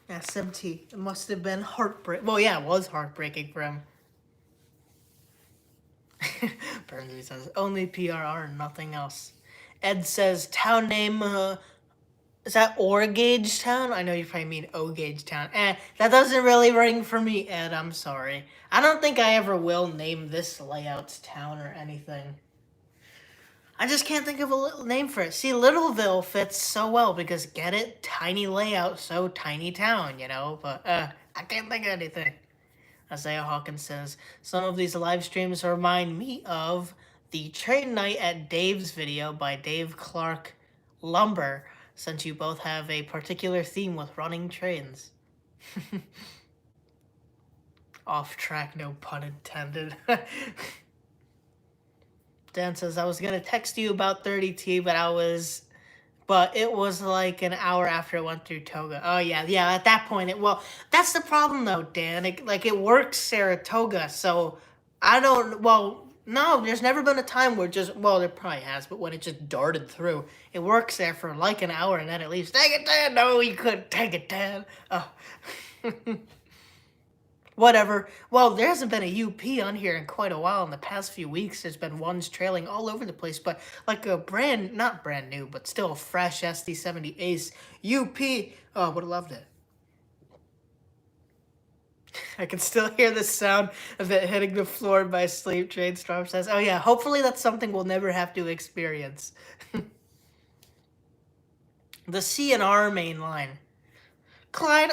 SMT, it must have been heartbreaking. Well, yeah, it was heartbreaking for him. Burnsby says, only PRR, nothing else. Ed says, town name, is that Orgage Town? I know you probably mean O-Gage Town. That doesn't really ring for me, Ed, I'm sorry. I don't think I ever will name this layout's town or anything. I just can't think of a name for it. See, Littleville fits so well because, get it? Tiny layout, so tiny town, you know? But, I can't think of anything. Isaiah Hawkins says, some of these live streams remind me of the train night at Dave's video by Dave Clark Lumber, since you both have a particular theme with running trains. Off track, no pun intended. Dan says, I was going to text you about 30T, but it was like an hour after it went through Toga. Oh yeah. At that point, that's the problem though, Dan. It works Saratoga, so I don't. Well, no, there's never been a time where there probably has, but when it just darted through, it works there for like an hour, and then it leaves. Take it, Dan. No, you couldn't take it, Dan. Oh. Whatever. Well, there hasn't been a UP on here in quite a while. In the past few weeks, there's been ones trailing all over the place, but like a not brand new, but still fresh SD70 Ace UP. Oh, would have loved it. I can still hear the sound of it hitting the floor by sleep. Trade Storm says, oh yeah, hopefully that's something we'll never have to experience. The CNR main line. Clyde,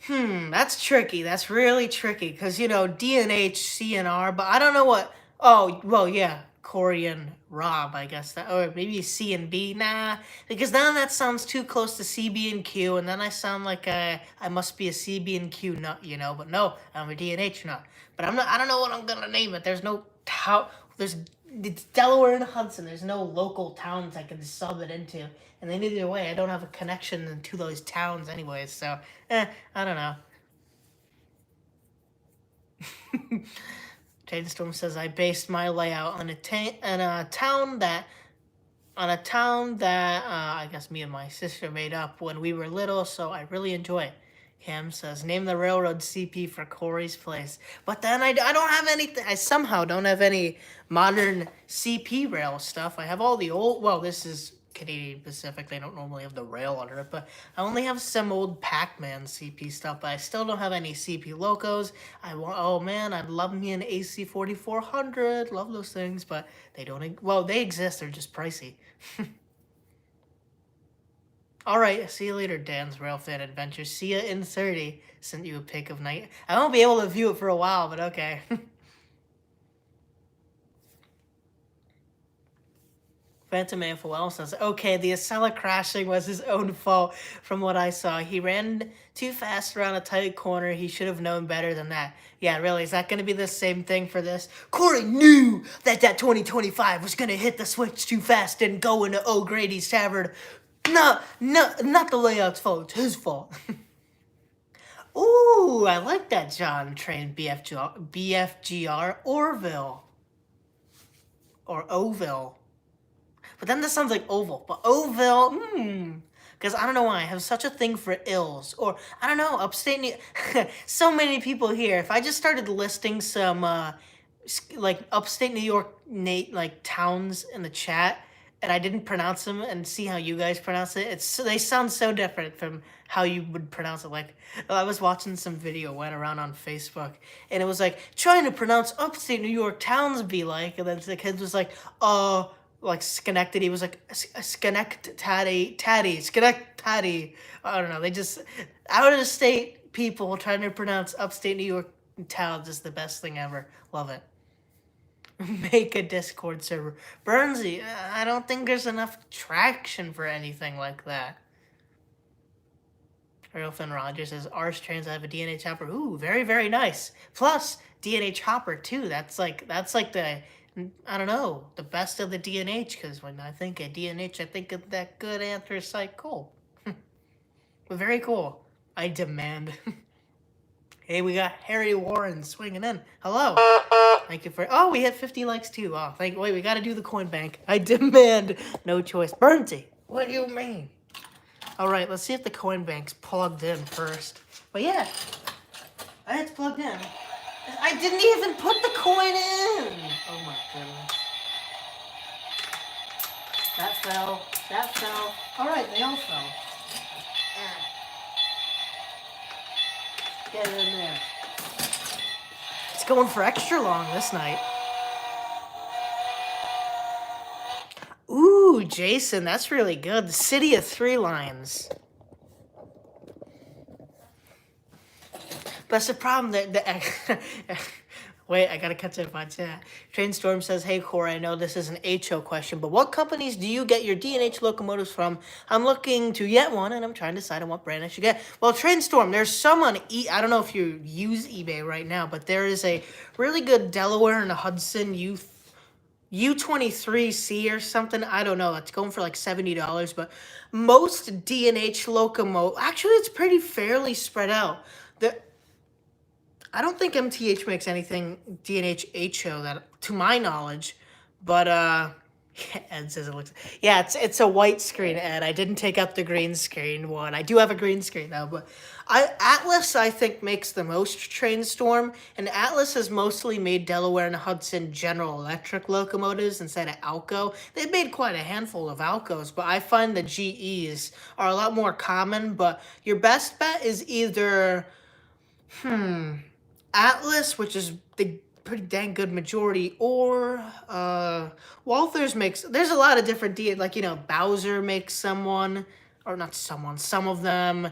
that's tricky. That's really tricky because, DNH, CNR, but I don't know what. Oh, well, yeah, Corey and Rob, I guess. Or maybe C and B. Nah, because now that sounds too close to CB and Q, and then I sound like I must be a CB and Q nut, but no, I'm a DNH nut. But I don't know what I'm going to name it. There's no it's Delaware and Hudson. There's no local towns I can sub it into. And then either way, I don't have a connection to those towns anyways. So, I don't know. Jadestorm says, I based my layout on a town that I guess me and my sister made up when we were little, so I really enjoy it. Cam says, name the railroad CP for Corey's place. But then I don't have anything. I somehow don't have any modern CP rail stuff. I have all the old, well, this is Canadian Pacific. They don't normally have the rail under it, but I only have some old Pac-Man CP stuff, but I still don't have any CP locos. Oh man, I'd love me an AC 4400. Love those things, but they don't, they exist. They're just pricey. All right, see you later, Dan's Rail Fan Adventures. See ya in 30. Sent you a pic of night. I won't be able to view it for a while, but okay. Phantom AFOL says, okay, the Acela crashing was his own fault from what I saw. He ran too fast around a tight corner. He should have known better than that. Yeah, really, is that going to be the same thing for this? Corey knew that 2025 was going to hit the switch too fast and go into O'Grady's Tavern. No, not the layout's fault. It's his fault. Ooh, I like that John Train BFGR Orville. Or Oville. But then this sounds like Oval. But Oville, because I don't know why. I have such a thing for ills. Or, I don't know, upstate New so many people here. If I just started listing some, upstate New York, towns in the chat, and I didn't pronounce them and see how you guys pronounce it, they sound so different from how you would pronounce it. Like, I was watching some video went around on Facebook, and it was like, trying to pronounce upstate New York towns be like, and then the kid was like Schenectady was like, Schenectady. I don't know, they just, out of state people trying to pronounce upstate New York towns is the best thing ever. Love it. Make a Discord server. Burnsy, I don't think there's enough traction for anything like that. Finn Rogers says, Ars Trans, I have a DNA chopper. Ooh, very, very nice. Plus, DNA chopper, too. That's like the, I don't know, the best of the DNH, because when I think of DNH, I think of that good anthracite coal. But very cool. I demand. Hey, we got Harry Warren swinging in. Hello. Thank you for. Oh, we hit 50 likes too. Oh, wait, we got to do the coin bank. I demand. No choice. Burnty. What do you mean? All right, let's see if the coin bank's plugged in first. But yeah, it's plugged in. I didn't even put the coin in. Oh my goodness. That fell. That fell. All right, they all fell. Get it in there. It's going for extra long this night. Ooh, Jason, that's really good. The City of Three Lions. But that's the problem that wait, I gotta cut to my chat. Trainstorm says, hey Corey, I know this is an HO question, but what companies do you get your DNH locomotives from? I'm looking to get one, and I'm trying to decide on what brand I should get. Well, Trainstorm, there's some on I don't know if you use eBay right now, but there is a really good Delaware and Hudson U23C or something. I don't know. It's going for like $70, but most DNH locomotive, actually, it's pretty fairly spread out. I don't think MTH makes anything DNH HO that, to my knowledge, but Ed says it looks. Yeah, it's a white screen, Ed. I didn't take up the green screen one. I do have a green screen now, but Atlas I think makes the most Trainstorm, and Atlas has mostly made Delaware and Hudson General Electric locomotives instead of Alco. They've made quite a handful of Alcos, but I find the GEs are a lot more common. But your best bet is either Atlas, which is the pretty dang good majority, or Walthers makes. There's a lot of different like Bowser makes someone, or not someone. Some of them.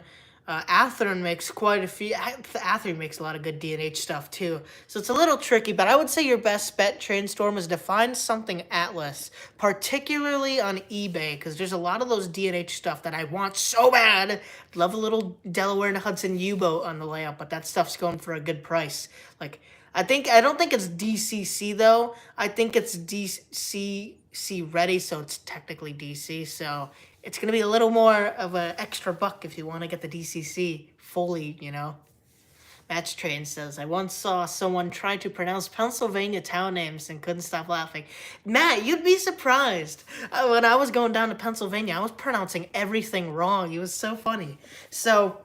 Athearn makes quite a few. Athearn makes a lot of good DNH stuff too. So it's a little tricky, but I would say your best bet, Trainstorm, is to find something Atlas, particularly on eBay, because there's a lot of those DNH stuff that I want so bad. Love a little Delaware and Hudson U-boat on the layout, but that stuff's going for a good price. Like, I don't think it's DCC though. I think it's DCC ready, so it's technically DC. So it's going to be a little more of an extra buck if you want to get the DCC fully, Match Train says, I once saw someone try to pronounce Pennsylvania town names and couldn't stop laughing. Matt, you'd be surprised. When I was going down to Pennsylvania, I was pronouncing everything wrong. It was so funny. So,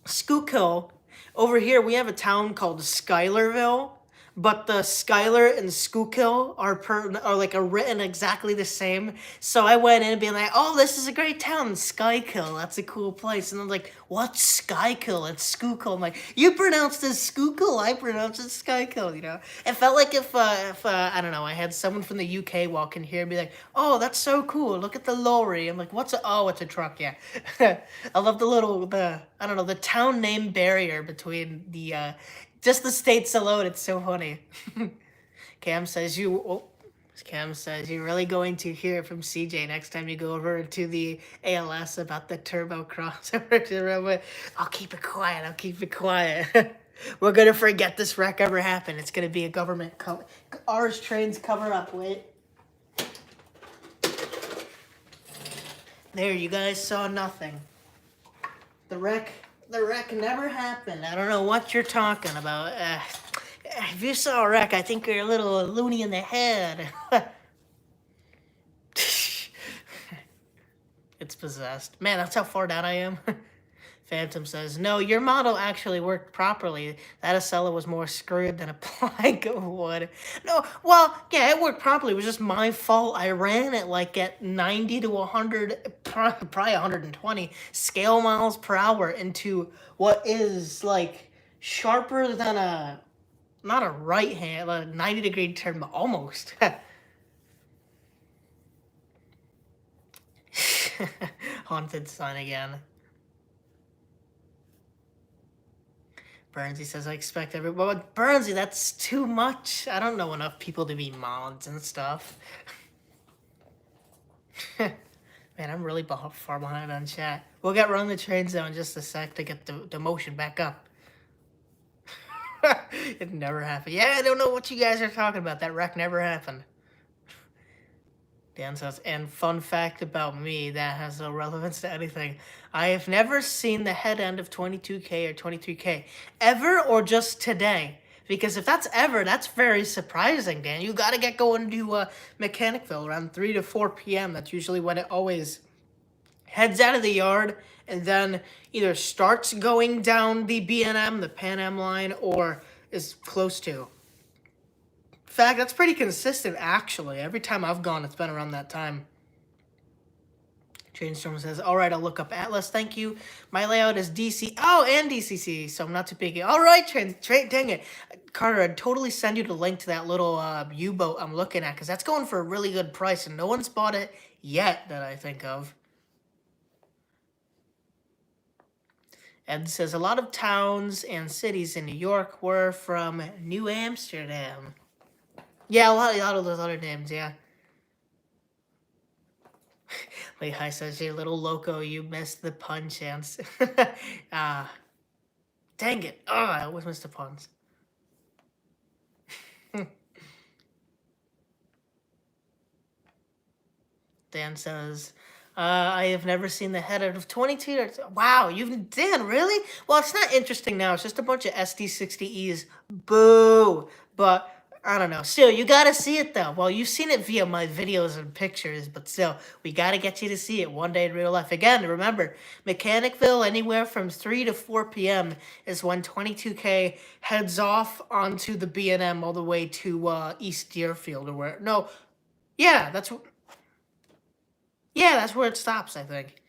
Schuylkill, over here we have a town called Schuylerville. But the Schuyler and Schuylkill are written exactly the same. So I went in and being like, oh, this is a great town, Schuylkill. That's a cool place. And I'm like, what's Schuylkill? It's Schuylkill. I'm like, you pronounced it Schuylkill. I pronounced it Schuylkill, It felt like if I don't know, I had someone from the UK walk in here and be like, oh, that's so cool. Look at the lorry. I'm like, it's a truck, yeah. I love the town name barrier between the just the states alone, it's so funny. Cam says you're really going to hear from CJ next time you go over to the ALS about the turbo crossover. I'll keep it quiet. We're gonna forget this wreck ever happened. It's gonna be a government Ars Trains cover up. Wait. There, you guys saw nothing. The wreck never happened. I don't know what you're talking about. If you saw a wreck, I think you're a little loony in the head. It's possessed. Man, that's how far down I am. Phantom says, no, your model actually worked properly. That Acela was more screwed than a plank of wood. No, well, yeah, it worked properly. It was just my fault. I ran it like at 90 to 100, probably 120 scale miles per hour into what is like sharper than not a right hand, a 90-degree turn, but almost. Haunted Sun again. Burnsy says, I expect everybody. But Burnsy, that's too much. I don't know enough people to be mods and stuff. Man, I'm really far behind on chat. We'll get Run the Trains though in just a sec to get the motion back up. It never happened. Yeah, I don't know what you guys are talking about. That wreck never happened. Dan says, and fun fact about me that has no relevance to anything. I have never seen the head end of 22K or 23K. Ever or just today? Because if that's ever, that's very surprising, Dan. You gotta get going to Mechanicville around 3 to 4 p.m. That's usually when it always heads out of the yard and then either starts going down the B&M, the Pan Am line, or is close to. In fact, that's pretty consistent, actually. Every time I've gone, it's been around that time. Trainstorm says, all right, I'll look up Atlas. Thank you. My layout is DC. Oh, and DCC, so I'm not too picky. All right, dang it. Carter, I'd totally send you the link to that little U-boat I'm looking at, because that's going for a really good price, and no one's bought it yet that I think of. Ed says, a lot of towns and cities in New York were from New Amsterdam. Yeah, a lot of those other names, yeah. Lehigh says, you little loco, you missed the pun chance. Dang it. Oh, I always missed the puns. Dan says, I have never seen the head out of 22. Wow, Dan, really? Well, it's not interesting now. It's just a bunch of SD60Es. Boo. But I don't know. Still, you gotta see it though. Well, you've seen it via my videos and pictures, but still, we gotta get you to see it one day in real life. Again, remember, Mechanicville, anywhere from 3 to 4 p.m. is when 22K heads off onto the B&M all the way to East Deerfield or where. No, yeah, that's where it stops, I think.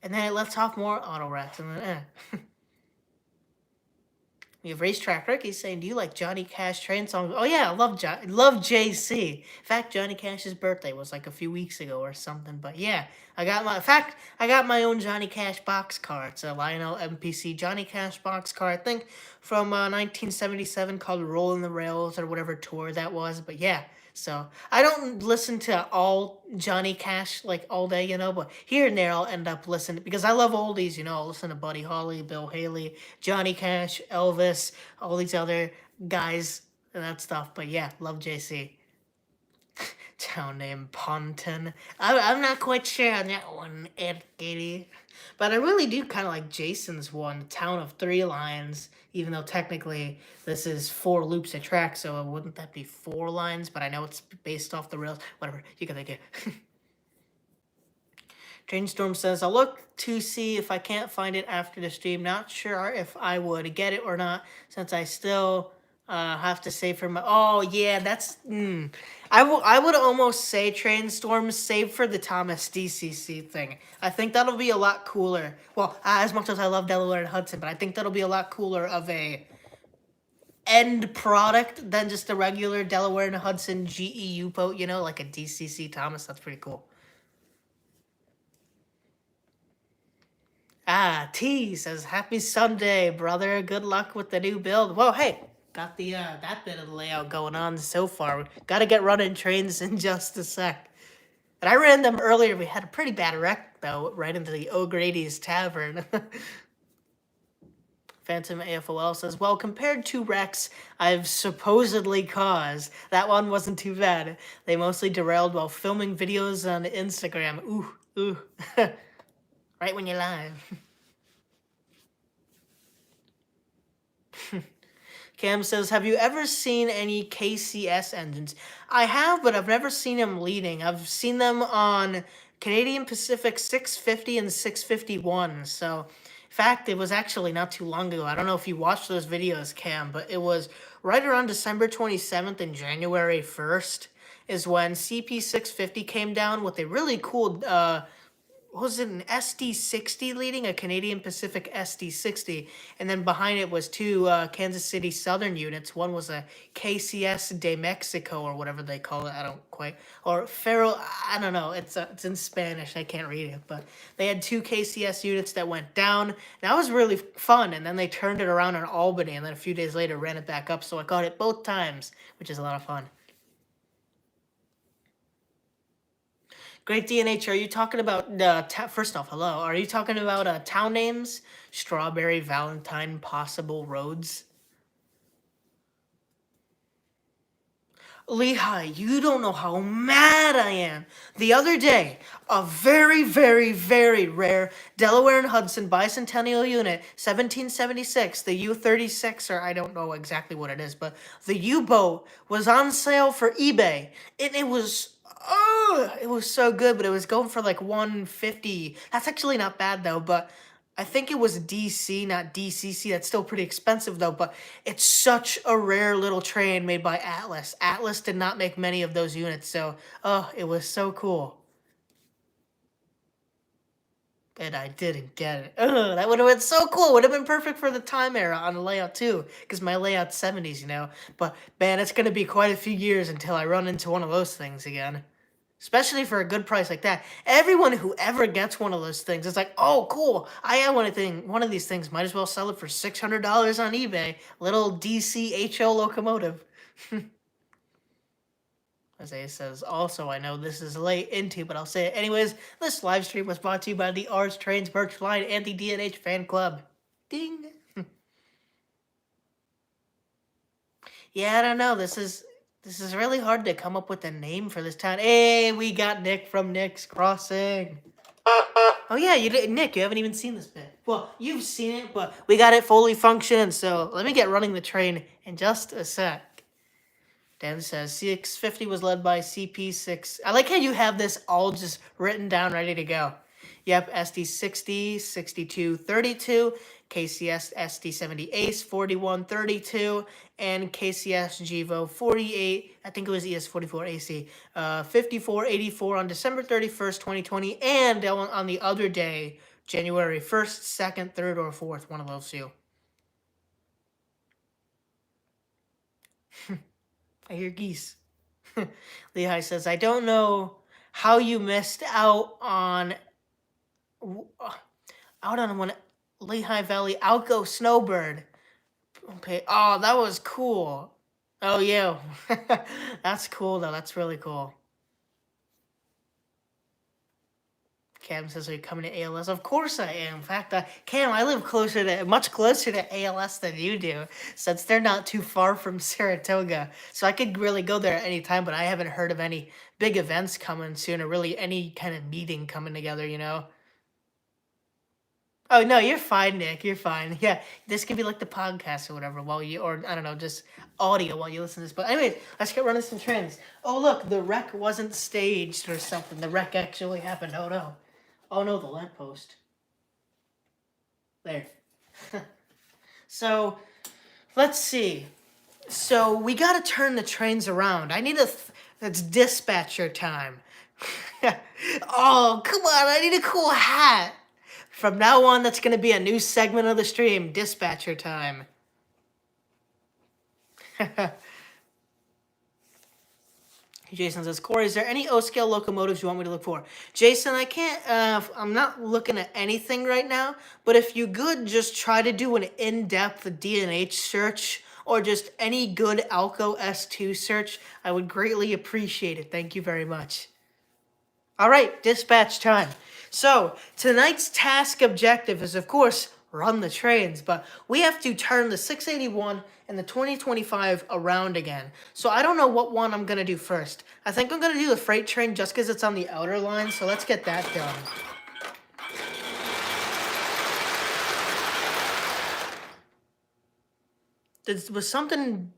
And then it lets off more auto racks, and then We have Racetrack Ricky saying, do you like Johnny Cash train songs? Oh yeah, I love JC. In fact, Johnny Cash's birthday was like a few weeks ago or something. But yeah, I got my own Johnny Cash box car. It's a Lionel MPC Johnny Cash box car, I think from 1977, called Rollin' the Rails or whatever tour that was. But yeah, so I don't listen to all Johnny Cash like all day, but here and there I'll end up listening because I love oldies, I'll listen to Buddy Holly, Bill Haley, Johnny Cash, Elvis, all these other guys and that stuff. But yeah, love JC. Town name Ponton. I'm not quite sure on that one, Ed Katie. But I really do kind of like Jason's one, Town of Three Lines, even though technically this is 4 loops of track, so wouldn't that be 4 lines? But I know it's based off the rails. Whatever, you get the idea. Drainstorm says, I'll look to see if I can't find it after the stream. Not sure if I would get it or not, since I still have to save for my... Oh, yeah, that's... I would almost say Trainstorm save for the Thomas DCC thing. I think that'll be a lot cooler. Well, as much as I love Delaware and Hudson, but I think that'll be a lot cooler of a end product than just a regular Delaware and Hudson GEU boat, like a DCC Thomas. That's pretty cool. T says, happy Sunday, brother. Good luck with the new build. Whoa, hey, got the that bit of the layout going on so far. Got to get running trains in just a sec. And I ran them earlier. We had a pretty bad wreck, though, right into the O'Grady's Tavern. Phantom AFOL says, well, compared to wrecks I've supposedly caused, that one wasn't too bad. They mostly derailed while filming videos on Instagram. Ooh. Right when you're live. Cam says, have you ever seen any KCS engines? I have, but I've never seen them leading. I've seen them on Canadian Pacific 650 and 651. So, in fact, it was actually not too long ago. I don't know if you watched those videos, Cam, but it was right around December 27th and January 1st is when CP650 came down with a really cool was it an SD60 leading, a Canadian Pacific SD60, and then behind it was two Kansas City Southern units. One was a KCS de Mexico or whatever they call it. I don't quite or Ferro. I don't know. It's in Spanish. I can't read it, but they had two KCS units that went down. That was really fun, and then they turned it around in Albany, and then a few days later ran it back up. So I caught it both times, which is a lot of fun. Great DNH. Are you talking about first off, hello? Are you talking about town names? Strawberry, Valentine, Possible, Roads. Lehigh, you don't know how mad I am. The other day, a very, very, very rare Delaware and Hudson bicentennial unit, 1776, the U-36, or I don't know exactly what it is, but the U-boat was on sale for eBay, and it was, oh, it was so good, but it was going for like 150. That's actually not bad though, but I think it was DC, not DCC. That's still pretty expensive though, but it's such a rare little train made by Atlas. Atlas did not make many of those units, so oh, it was so cool. And I didn't get it. Ugh, that would have been so cool. Would have been perfect for the time era on the layout too, because my layout's 70s, you know. But man, it's gonna be quite a few years until I run into one of those things again. Especially for a good price like that. Everyone who ever gets one of those things, it's like, oh, cool. I have one of these things. Might as well sell it for $600 on eBay. Little DCHO locomotive. Isaiah says, also, I know this is late into, but I'll say it anyways. This live stream was brought to you by the R's Trains Merch Line and the DNH Fan Club. Ding. Yeah, I don't know. This is really hard to come up with a name for this town. Hey, we got Nick from Nick's Crossing. Oh yeah, Nick, you haven't even seen this bit. Well, you've seen it, but we got it fully functioning, so let me get running the train in just a sec. Dan says 650 was led by CP6. I like how you have this all just written down, ready to go. Yep, SD60, 6232, KCS SD70 Ace 4132, and KCS Givo 48. I think it was ES44 AC. 5484 on December 31st, 2020, and on the other day, January 1st, 2nd, 3rd, or 4th, one of those two. I hear geese. Lehigh says, I don't know how you missed out on when Lehigh Valley Outgo Snowbird. Okay. Oh, that was cool. Oh yeah. That's cool though. That's really cool. Cam says, are you coming to ALS? Of course I am. In fact, Cam, I live much closer to ALS than you do, since they're not too far from Saratoga. So I could really go there at any time, but I haven't heard of any big events coming soon, or really any kind of meeting coming together, you know? Oh no, you're fine, Nick. You're fine. Yeah, this could be like the podcast or whatever, or I don't know, just audio while you listen to this. But anyway, let's get running some trains. Oh look, the wreck wasn't staged or something. The wreck actually happened. Oh no. Oh no, the lamppost. There. So, let's see. So we gotta turn the trains around. I need that's dispatcher time. Oh, come on, I need a cool hat. From now on, that's gonna be a new segment of the stream, dispatcher time. Jason says, Corey, is there any O-scale locomotives you want me to look for? Jason, I can't, I'm not looking at anything right now, but if you could just try to do an in-depth DNH search or just any good Alco S2 search, I would greatly appreciate it. Thank you very much. All right, dispatch time. So, tonight's task objective is, of course, run the trains, but we have to turn the 681 and the 2025 around again. So I don't know what one I'm going to do first. I think I'm going to do the freight train just because it's on the outer line, so let's get that done. There was something...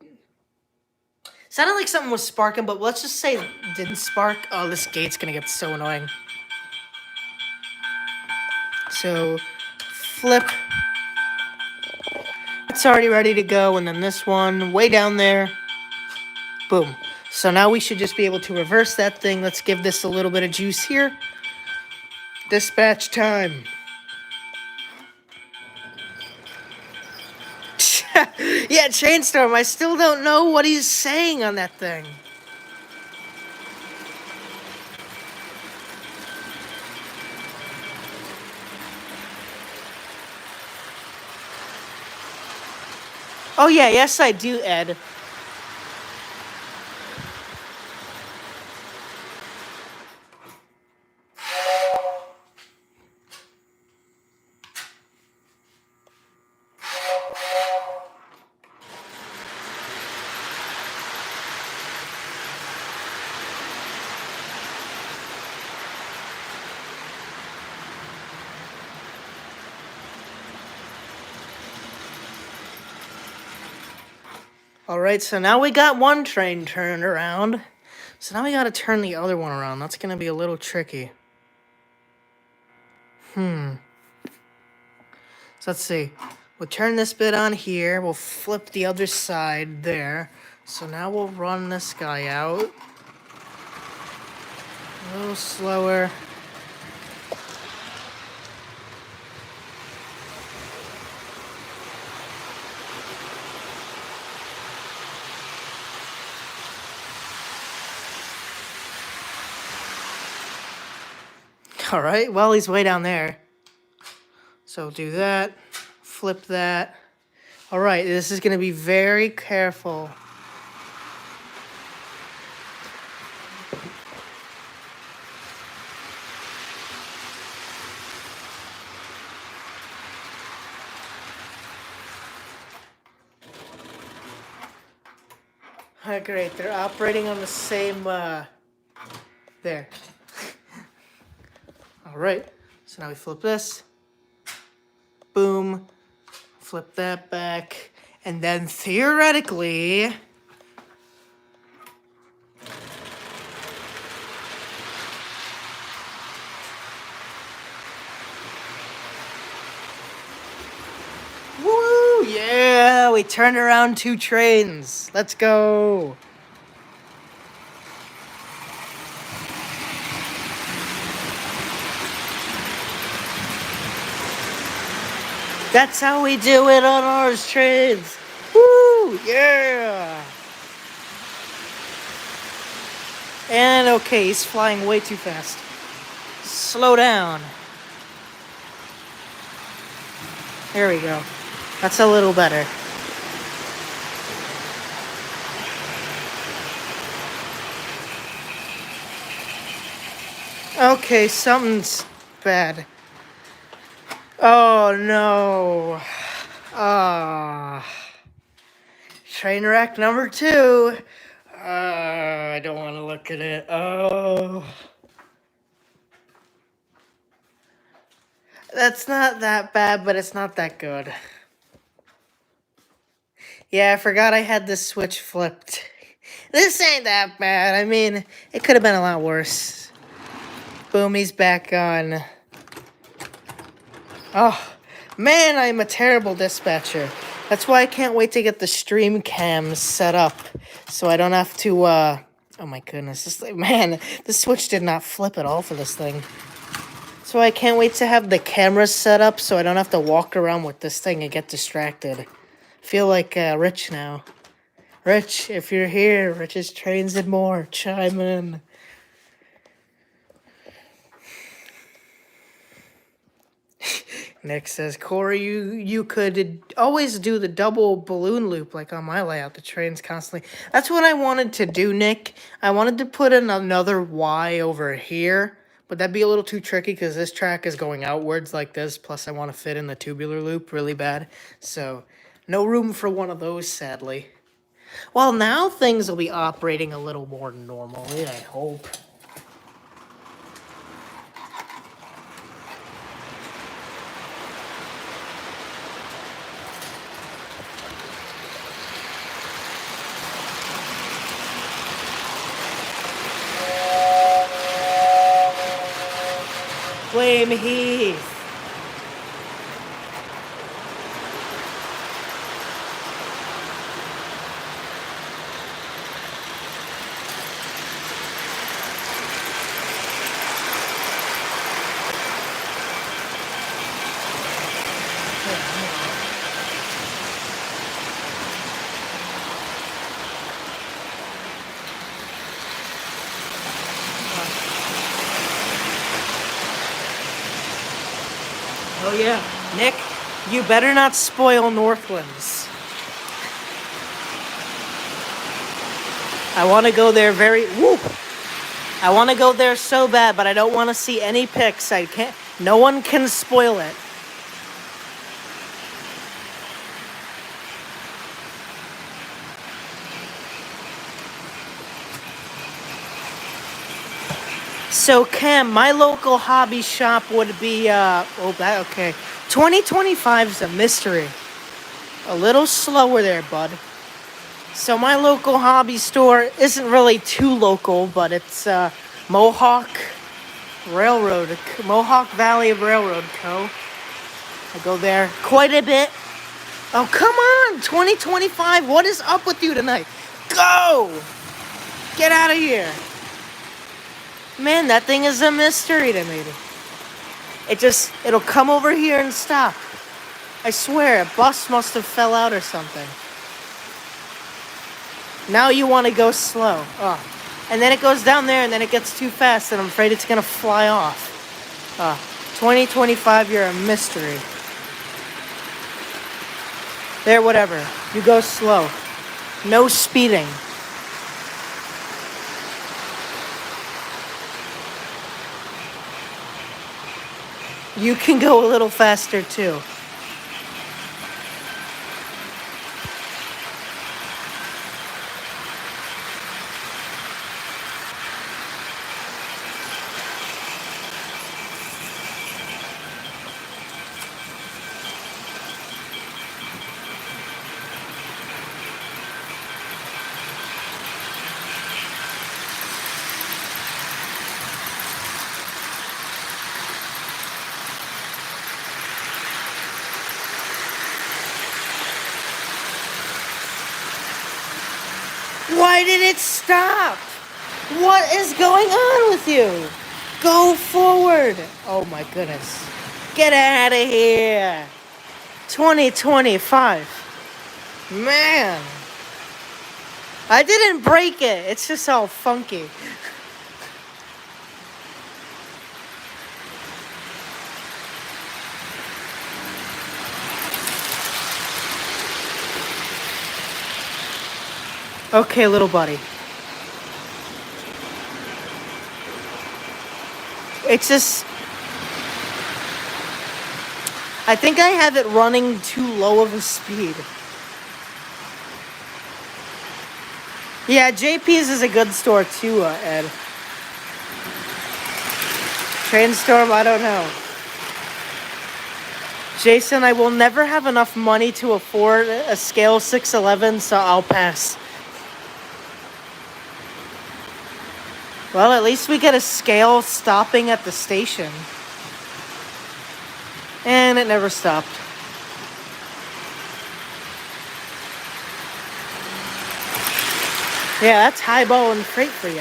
Sounded like something was sparking, but let's just say it didn't spark. Oh, this gate's going to get so annoying. So, flip. It's already ready to go, and then this one way down there. Boom. So now we should just be able to reverse that thing. Let's give this a little bit of juice here. Dispatch time. Yeah, Chainstorm, I still don't know what he's saying on that thing. Oh yeah, yes I do, Ed. Alright, so now we got one train turned around. So now we gotta turn the other one around. That's gonna be a little tricky. So let's see. We'll turn this bit on here. We'll flip the other side there. So now we'll run this guy out. A little slower. Alright, well, he's way down there. So do that. Flip that. Alright, this is going to be very careful. Oh, great, they're operating on the same, there. Alright, so now we flip this. Boom. Flip that back. And then theoretically... Woo! Yeah! We turned around 2 trains. Let's go! That's how we do it on ours trains. Woo! Yeah! And okay, he's flying way too fast. Slow down. There we go. That's a little better. Okay, something's bad. Oh no. Train wreck number 2. I don't want to look at it. Oh. That's not that bad, but it's not that good. Yeah, I forgot I had this switch flipped. This ain't that bad. I mean, it could have been a lot worse. Boom, he's back on. Oh, man, I'm a terrible dispatcher. That's why I can't wait to get the stream cams set up. So I don't have to, oh my goodness. This thing, man, the switch did not flip at all for this thing. So I can't wait to have the cameras set up so I don't have to walk around with this thing and get distracted. I feel like Rich now. Rich, if you're here, Rich's Trains and More, chime in. Nick says, Corey, you could always do the double balloon loop like on my layout, the trains constantly. That's what I wanted to do, Nick. I wanted to put in another Y over here, but that'd be a little too tricky because this track is going outwards like this, plus I want to fit in the tubular loop really bad. So, no room for one of those, sadly. Well, now things will be operating a little more normally, I hope. Blame Heath. Oh yeah, Nick, you better not spoil Northlands. I want to go there very. Woo! I want to go there so bad, but I don't want to see any pics. I can't. No one can spoil it. So Cam, my local hobby shop would be. Okay. 2025 is a mystery. A little slower there, bud. So my local hobby store isn't really too local, but it's Mohawk Railroad, Mohawk Valley Railroad Co. I go there quite a bit. Oh, come on, 2025, what is up with you tonight? Go! Get out of here. Man, that thing is a mystery to me. It'll come over here and stop. I swear, a bus must have fell out or something. Now you want to go slow. Oh. And then it goes down there and then it gets too fast and I'm afraid it's going to fly off. 2025, you're a mystery. There, whatever. You go slow. No speeding. You can go a little faster too. Why did it stop? What is going on with you? Go forward. Oh my goodness. Get out of here. 2025. Man. I didn't break it. It's just all funky. Okay, little buddy. It's just... I think I have it running too low of a speed. Yeah, JP's is a good store too, Ed. Trainstorm, I don't know. Jason, I will never have enough money to afford a scale 611, so I'll pass. Well, at least we get a scale stopping at the station. And it never stopped. Yeah, that's highball and freight for you.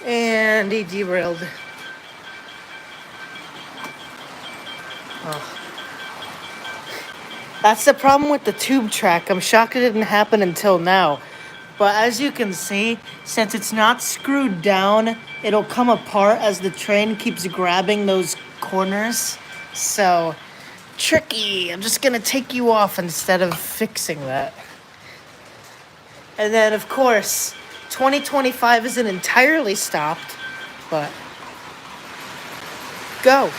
And he derailed. Oh. That's the problem with the tube track. I'm shocked it didn't happen until now. But as you can see, since it's not screwed down, it'll come apart as the train keeps grabbing those corners. So, tricky. I'm just gonna take you off instead of fixing that. And then, of course, 2025 isn't entirely stopped, but go.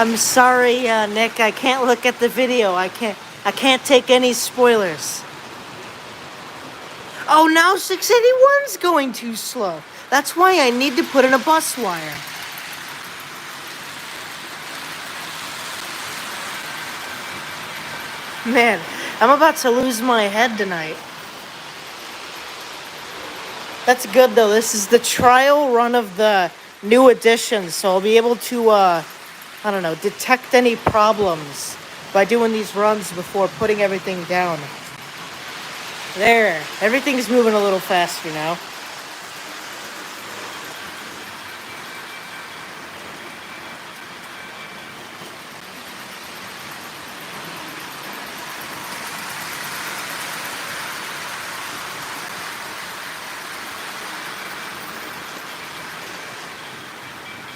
I'm sorry, Nick. I can't look at the video. I can't take any spoilers. Oh, now 681's going too slow. That's why I need to put in a bus wire. Man, I'm about to lose my head tonight. That's good though. This is the trial run of the new edition, so I'll be able to, I don't know, detect any problems by doing these runs before putting everything down. There, everything's moving a little faster now.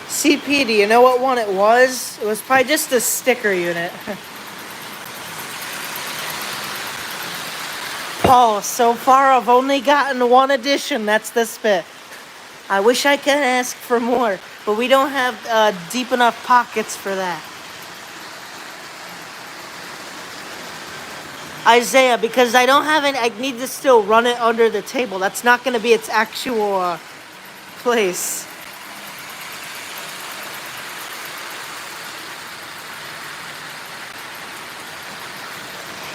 CP, do you know what one it was? It was probably just a sticker unit. Paul, so far I've only gotten one edition. That's this bit. I wish I could ask for more, but we don't have deep enough pockets for that. Isaiah, because I don't have any, I need to still run it under the table. That's not going to be its actual place.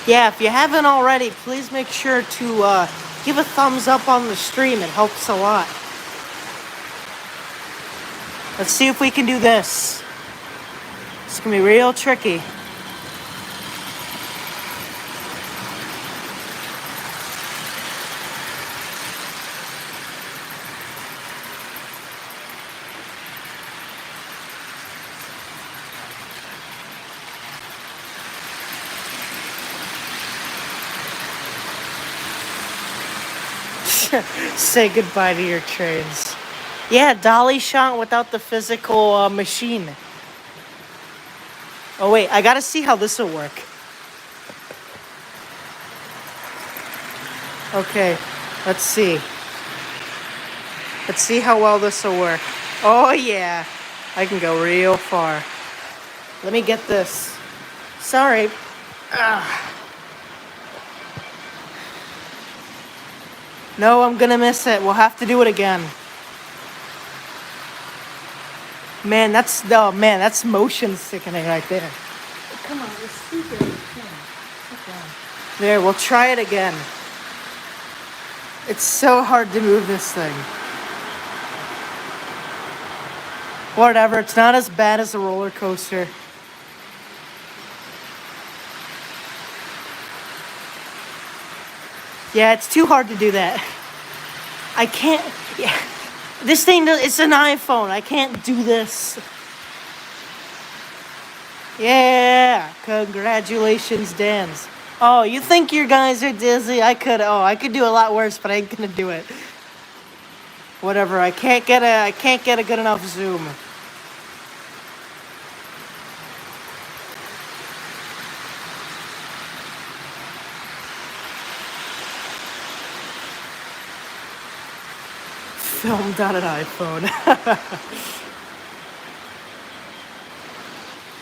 Yeah, if you haven't already, please make sure to give a thumbs up on the stream. It helps a lot. Let's see if we can do this. It's going to be real tricky. Say goodbye to your trains. Yeah, dolly shot without the physical machine. Oh wait, I gotta see how this will work. Okay, let's see. Let's see how well this will work. Oh yeah, I can go real far. Let me get this. Sorry. No, I'm gonna miss it. We'll have to do it again. Man, that's motion sickening right there. Come on, you're stupid. There, we'll try it again. It's so hard to move this thing. Whatever, it's not as bad as a roller coaster. Yeah, it's too hard to do that. I can't. Yeah, this thing, it's an iPhone. I can't do this. Yeah, congratulations, Dans. Oh, you think your guys are dizzy? I could do a lot worse, but I ain't gonna do it. Whatever. I can't get a good enough zoom. Filmed on an iPhone.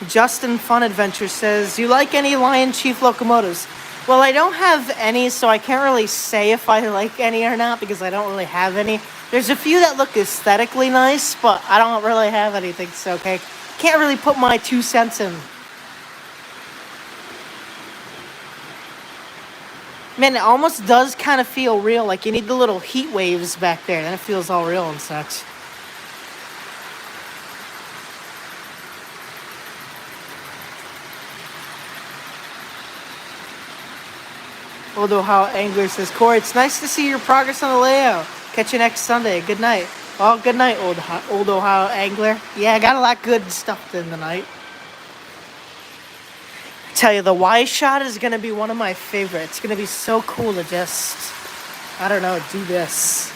Justin Fun Adventure says, you like any Lion Chief locomotives? Well, I don't have any, so I can't really say if I like any or not because I don't really have any. There's a few that look aesthetically nice, but I don't really have anything, so okay. Can't really put my 2 cents in. Man, it almost does kind of feel real. Like you need the little heat waves back there. Then it feels all real and such. Old Ohio Angler says, Corey, it's nice to see your progress on the layout. Catch you next Sunday. Good night. Well, good night, old Ohio Angler. Yeah, I got a lot good stuff in the night. Tell you, the Y shot is going to be one of my favorites. It's going to be so cool to just, I don't know, do this.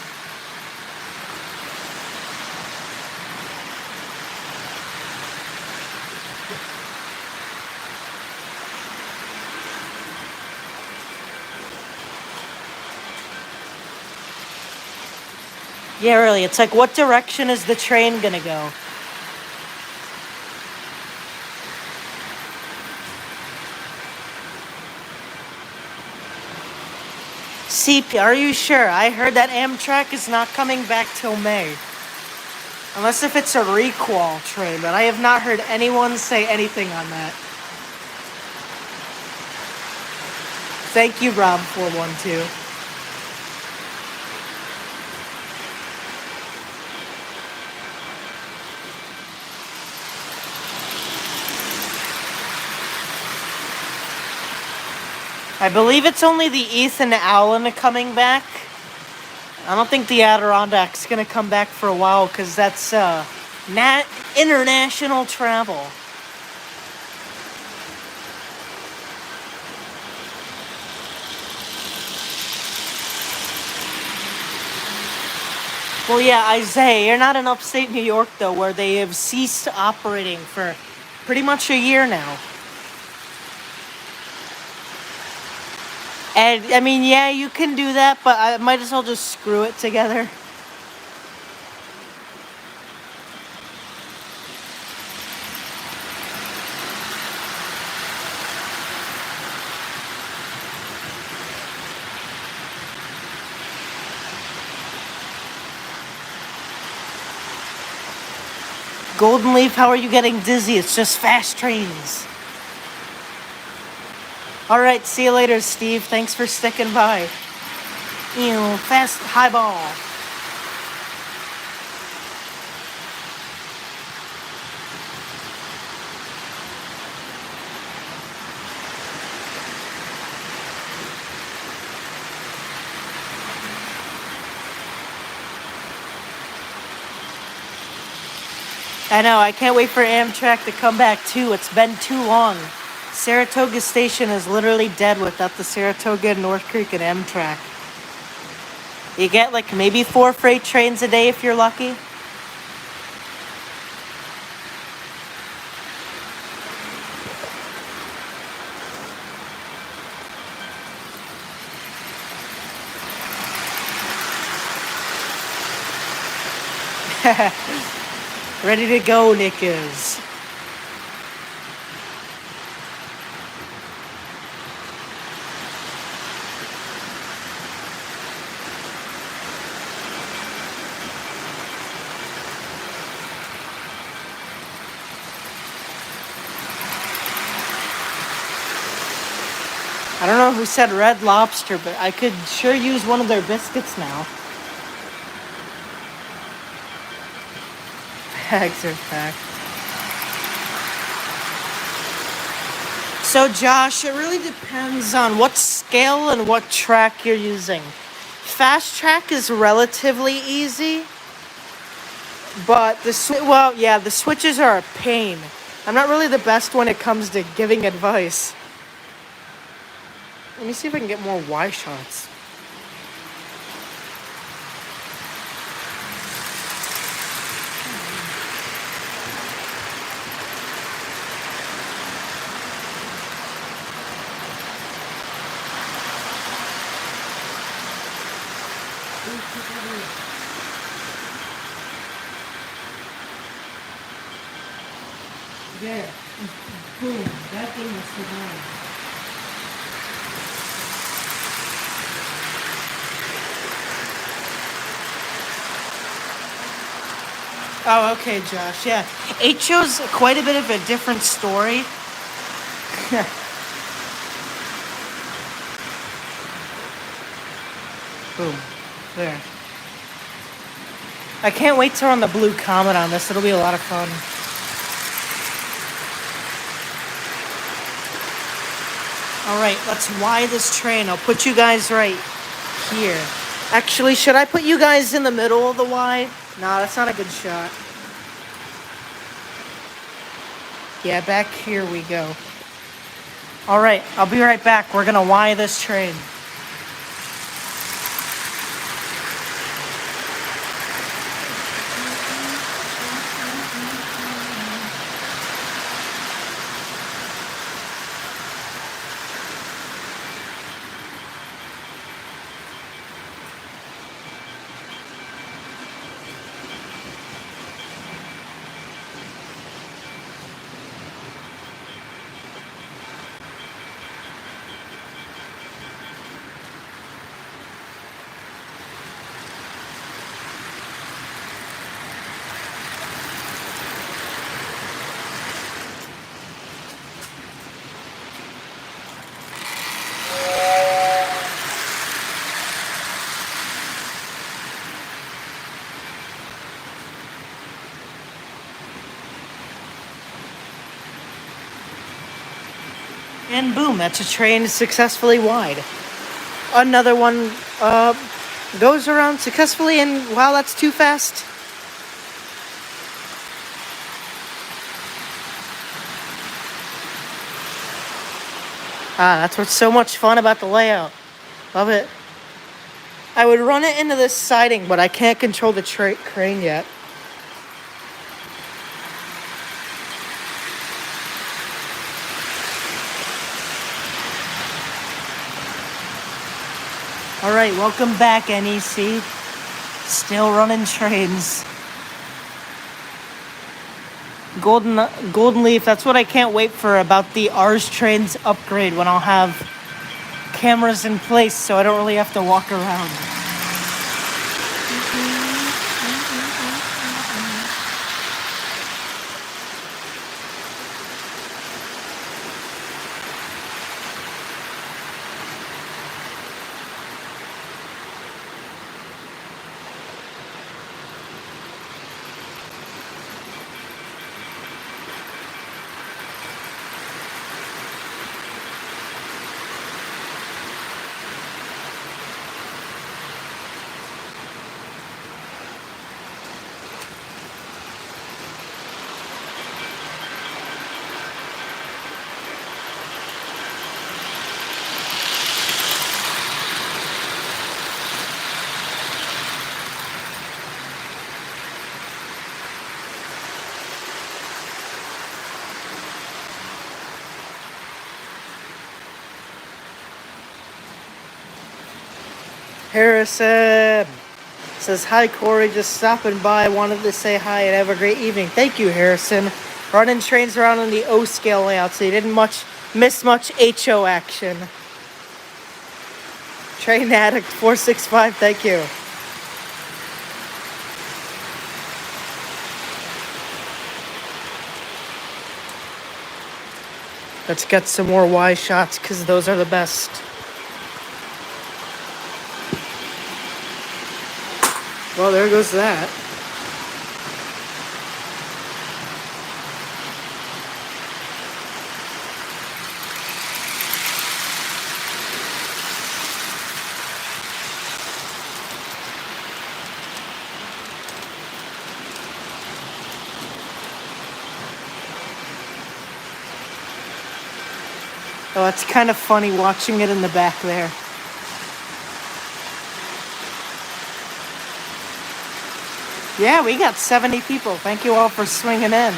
Yeah, really, it's like, what direction is the train going to go? CP, are you sure? I heard that Amtrak is not coming back till May. Unless if it's a requal train, but I have not heard anyone say anything on that. Thank you, Rob412. I believe it's only the Ethan Allen coming back. I don't think the Adirondack's gonna come back for a while because that's international travel. Well, yeah, Isaiah, you're not in upstate New York though, where they have ceased operating for pretty much a year now. And, I mean, yeah, you can do that, but I might as well just screw it together. Golden Leaf, how are you getting dizzy? It's just fast trains. Alright, see you later, Steve. Thanks for sticking by. Ew, fast highball. I know, I can't wait for Amtrak to come back too. It's been too long. Saratoga Station is literally dead without the Saratoga, North Creek, and Amtrak. You get like maybe 4 freight trains a day if you're lucky. Ready to go, Nick is. I don't know who said Red Lobster, but I could sure use one of their biscuits now. Bags are packed. So Josh, it really depends on what scale and what track you're using. Fast track is relatively easy, but the switches are a pain. I'm not really the best when it comes to giving advice. Let me see if I can get more Y shots. There. Boom. That thing was survive. Oh, okay, Josh. Yeah. HO's quite a bit of a different story. Boom. There. I can't wait to run the Blue Comet on this. It'll be a lot of fun. Alright, let's Y this train. I'll put you guys right here. Actually, should I put you guys in the middle of the Y? Nah, that's not a good shot. Yeah, back here we go. Alright, I'll be right back. We're gonna Y this train. And boom, that's a train successfully wide. Another one goes around successfully, and wow, that's too fast. Ah, that's what's so much fun about the layout. Love it. I would run it into this siding, but I can't control the crane yet. All right, welcome back, NEC. Still running trains. Golden Leaf, that's what I can't wait for about the Ars Trains upgrade, when I'll have cameras in place so I don't really have to walk around. Harrison says, hi, Corey, just stopping by. Wanted to say hi and have a great evening. Thank you, Harrison. Running trains around in the O scale layout, so you didn't miss much HO action. Train Addict 465, thank you. Let's get some more Y shots, because those are the best. Well, there goes that. Oh, it's kind of funny watching it in the back there. Yeah, we got 70 people. Thank you all for swinging in.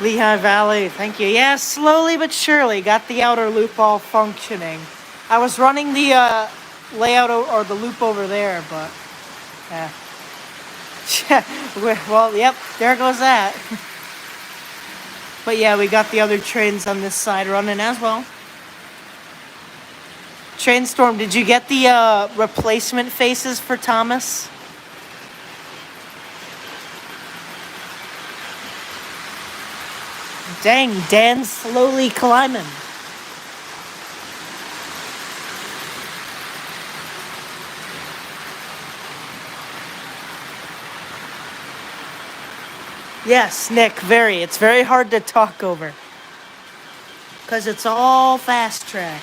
Lehigh Valley, thank you. Yeah, slowly but surely got the outer loop all functioning. I was running the layout or the loop over there, but yeah. Well, yep, there goes that. But yeah, we got the other trains on this side running as well. Trainstorm, did you get the replacement faces for Thomas? Dang, Dan's slowly climbing. Yes, Nick, very. It's very hard to talk over. Because it's all fast track.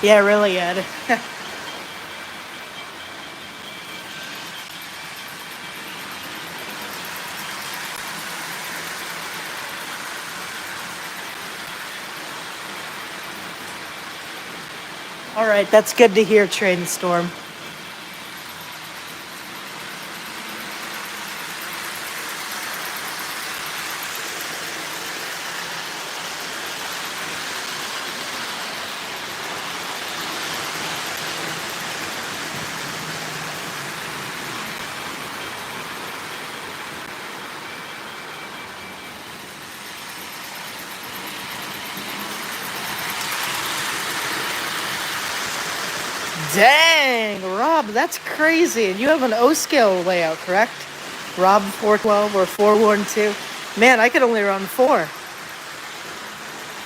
Yeah, really, Ed. All right, that's good to hear, Trainstorm. Dang, Rob, that's crazy. And you have an O scale layout, correct? Rob 412 or 412. Man, I could only run four.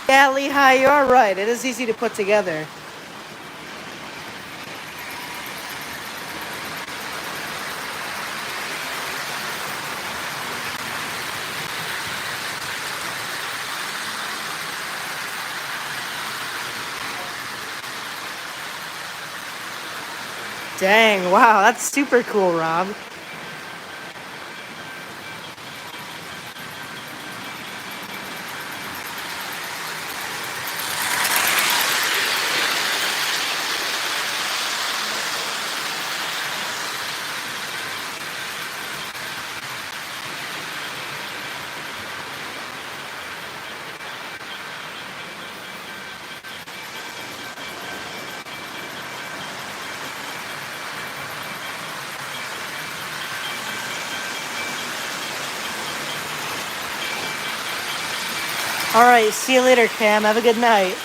Yeah, Lehigh, you're right. It is easy to put together. Dang, wow, that's super cool, Rob. All right, see you later, Cam. Have a good night.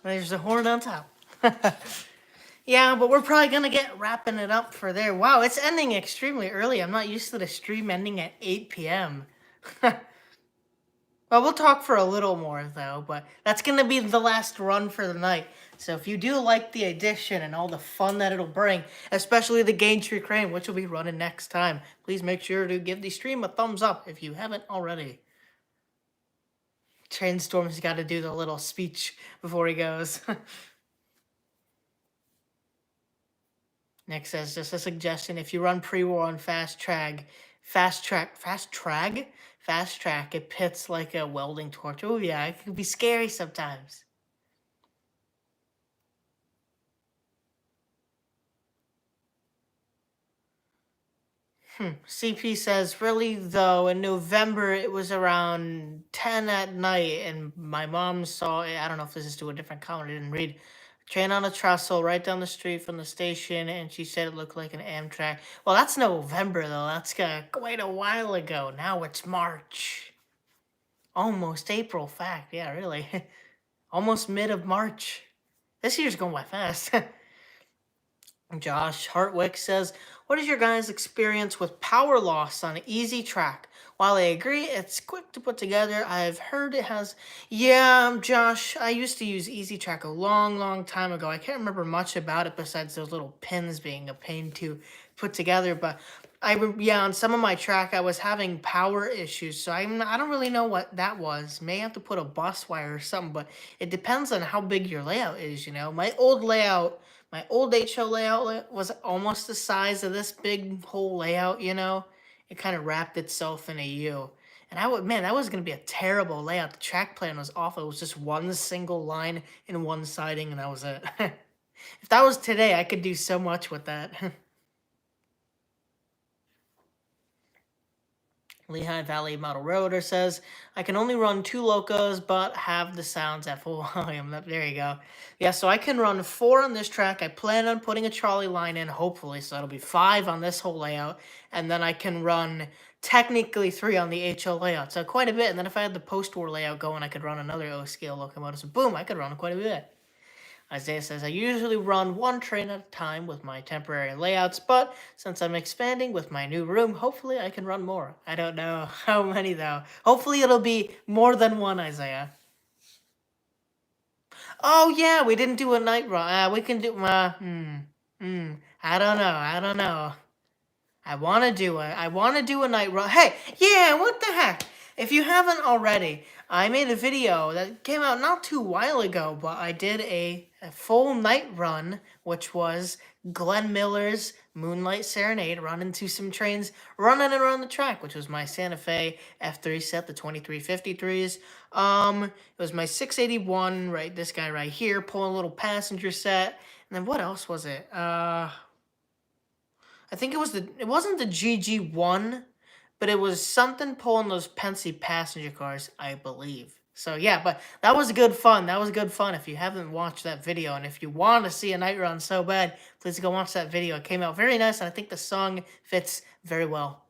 There's a horn on top. Yeah, but we're probably gonna get wrapping it up for there. Wow, it's ending extremely early. I'm not used to the stream ending at 8 p.m. Well, we'll talk for a little more though, but that's gonna be the last run for the night. So if you do like the addition and all the fun that it'll bring, especially the Gain Tree Crane, which will be running next time, please make sure to give the stream a thumbs up if you haven't already. Trainstorm's got to do the little speech before he goes. Nick says, just a suggestion: if you run pre-war on fast track, it pits like a welding torch. Oh yeah, it can be scary sometimes. CP says, really though, in November it was around 10 at night, and my mom saw it. I don't know if this is to a different comment. I didn't read. Train on a trestle right down the street from the station, and she said it looked like an Amtrak. Well, that's November though. That's quite a while ago. Now it's March, almost April. Fact, yeah, really, almost mid of March. This year's going by fast. Josh Hartwick says, what is your guys' experience with power loss on easy track? While I agree it's quick to put together, I've heard it has... Yeah, Josh, I used to use easy track a long time ago. I can't remember much about it besides those little pins being a pain to put together, but yeah, on some of my track I was having power issues, so I don't really know what that was. May have to put a bus wire or something, but it depends on how big your layout is, you know? My old HO layout was almost the size of this big whole layout, you know? It kind of wrapped itself in a U. And man, that was going to be a terrible layout. The track plan was awful. It was just one single line and one siding, and that was it. If that was today, I could do so much with that. Lehigh Valley Model Roader says, I can only run 2 locos, but have the sounds at full volume. There you go. Yeah, so I can run 4 on this track. I plan on putting a trolley line in, hopefully, so that'll be 5 on this whole layout. And then I can run technically 3 on the HO layout, so quite a bit. And then if I had the post-war layout going, I could run another O-scale locomotive. So boom, I could run quite a bit. Isaiah says, I usually run one train at a time with my temporary layouts, but since I'm expanding with my new room, hopefully I can run more. I don't know how many, though. Hopefully it'll be more than one, Isaiah. Oh, yeah, we didn't do a night run. We can do, I don't know. I don't know. I want to do a night run. Hey, yeah, what the heck? If you haven't already, I made a video that came out not too while ago, but I did a full night run, which was Glenn Miller's Moonlight Serenade, running to some trains, running around the track, which was my Santa Fe F3 set, the 2353s. It was my 681, right, this guy right here, pulling a little passenger set. And then what else was it? I think it wasn't the GG1, but it was something pulling those Penske passenger cars, I believe. So yeah, but that was good fun. That was good fun. If you haven't watched that video, and if you want to see a night run so bad, please go watch that video. It came out very nice, and I think the song fits very well.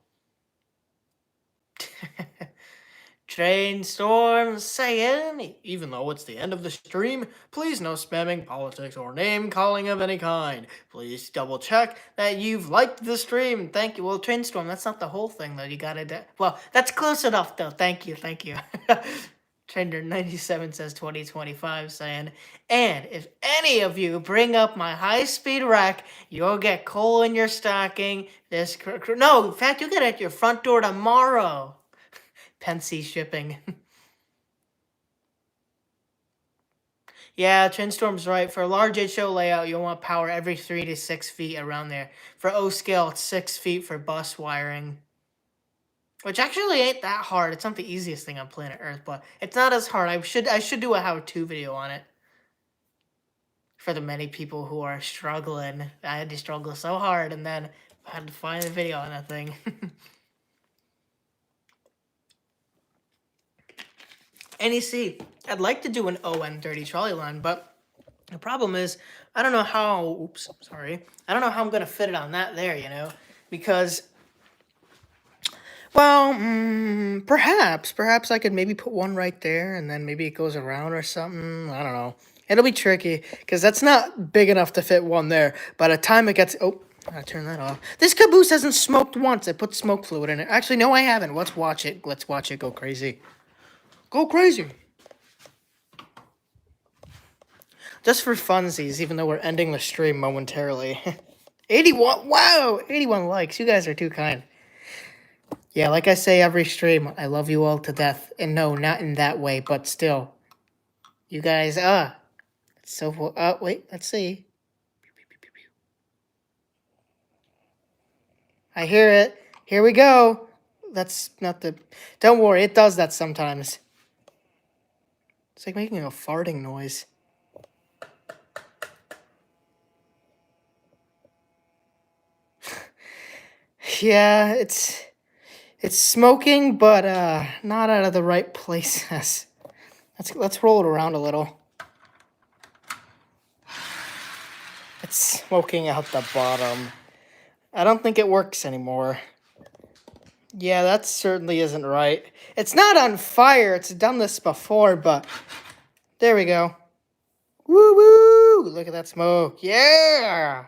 Train storms saying, even though it's the end of the stream, please no spamming, politics, or name calling of any kind. Please double check that you've liked the stream. Thank you. Well, train storm, that's not the whole thing, though. You gotta do. Well, that's close enough, though. Thank you. Thank you. Trainer97 says 2025, saying, and if any of you bring up my high-speed rack, you'll get coal in your stocking. No, in fact, you'll get it at your front door tomorrow. Penske shipping. Yeah, Trinstorm's right. For a large HO layout, you'll want power every 3 to 6 feet around there. For O scale, it's 6 feet for bus wiring. Which actually ain't that hard. It's not the easiest thing on planet Earth, but it's not as hard. I should do a how-to video on it. For the many people who are struggling. I had to struggle so hard, and then I had to find a video on that thing. NEC, I'd like to do an ON30 trolley line, but the problem is, I don't know how, I don't know how I'm going to fit it on that there, you know, because, well, perhaps I could maybe put one right there, and then maybe it goes around or something, I don't know. It'll be tricky, because that's not big enough to fit one there. By the time it gets, oh, I turn that off. This caboose hasn't smoked once. I put smoke fluid in it. Actually, no, I haven't. Let's watch it. Let's watch it go crazy. Go crazy. Just for funsies, even though we're ending the stream momentarily. 81, wow, 81 likes. You guys are too kind. Yeah, like I say every stream, I love you all to death. And no, not in that way, but still. You guys, so, wait, let's see. I hear it. Here we go. That's not the, don't worry, it does that sometimes. It's like making a farting noise. Yeah, it's smoking, but not out of the right places. Let's roll it around a little. It's smoking out the bottom. I don't think it works anymore. Yeah, that certainly isn't right. It's not on fire. It's done this before, but there we go. Woo woo! Look at that smoke. Yeah!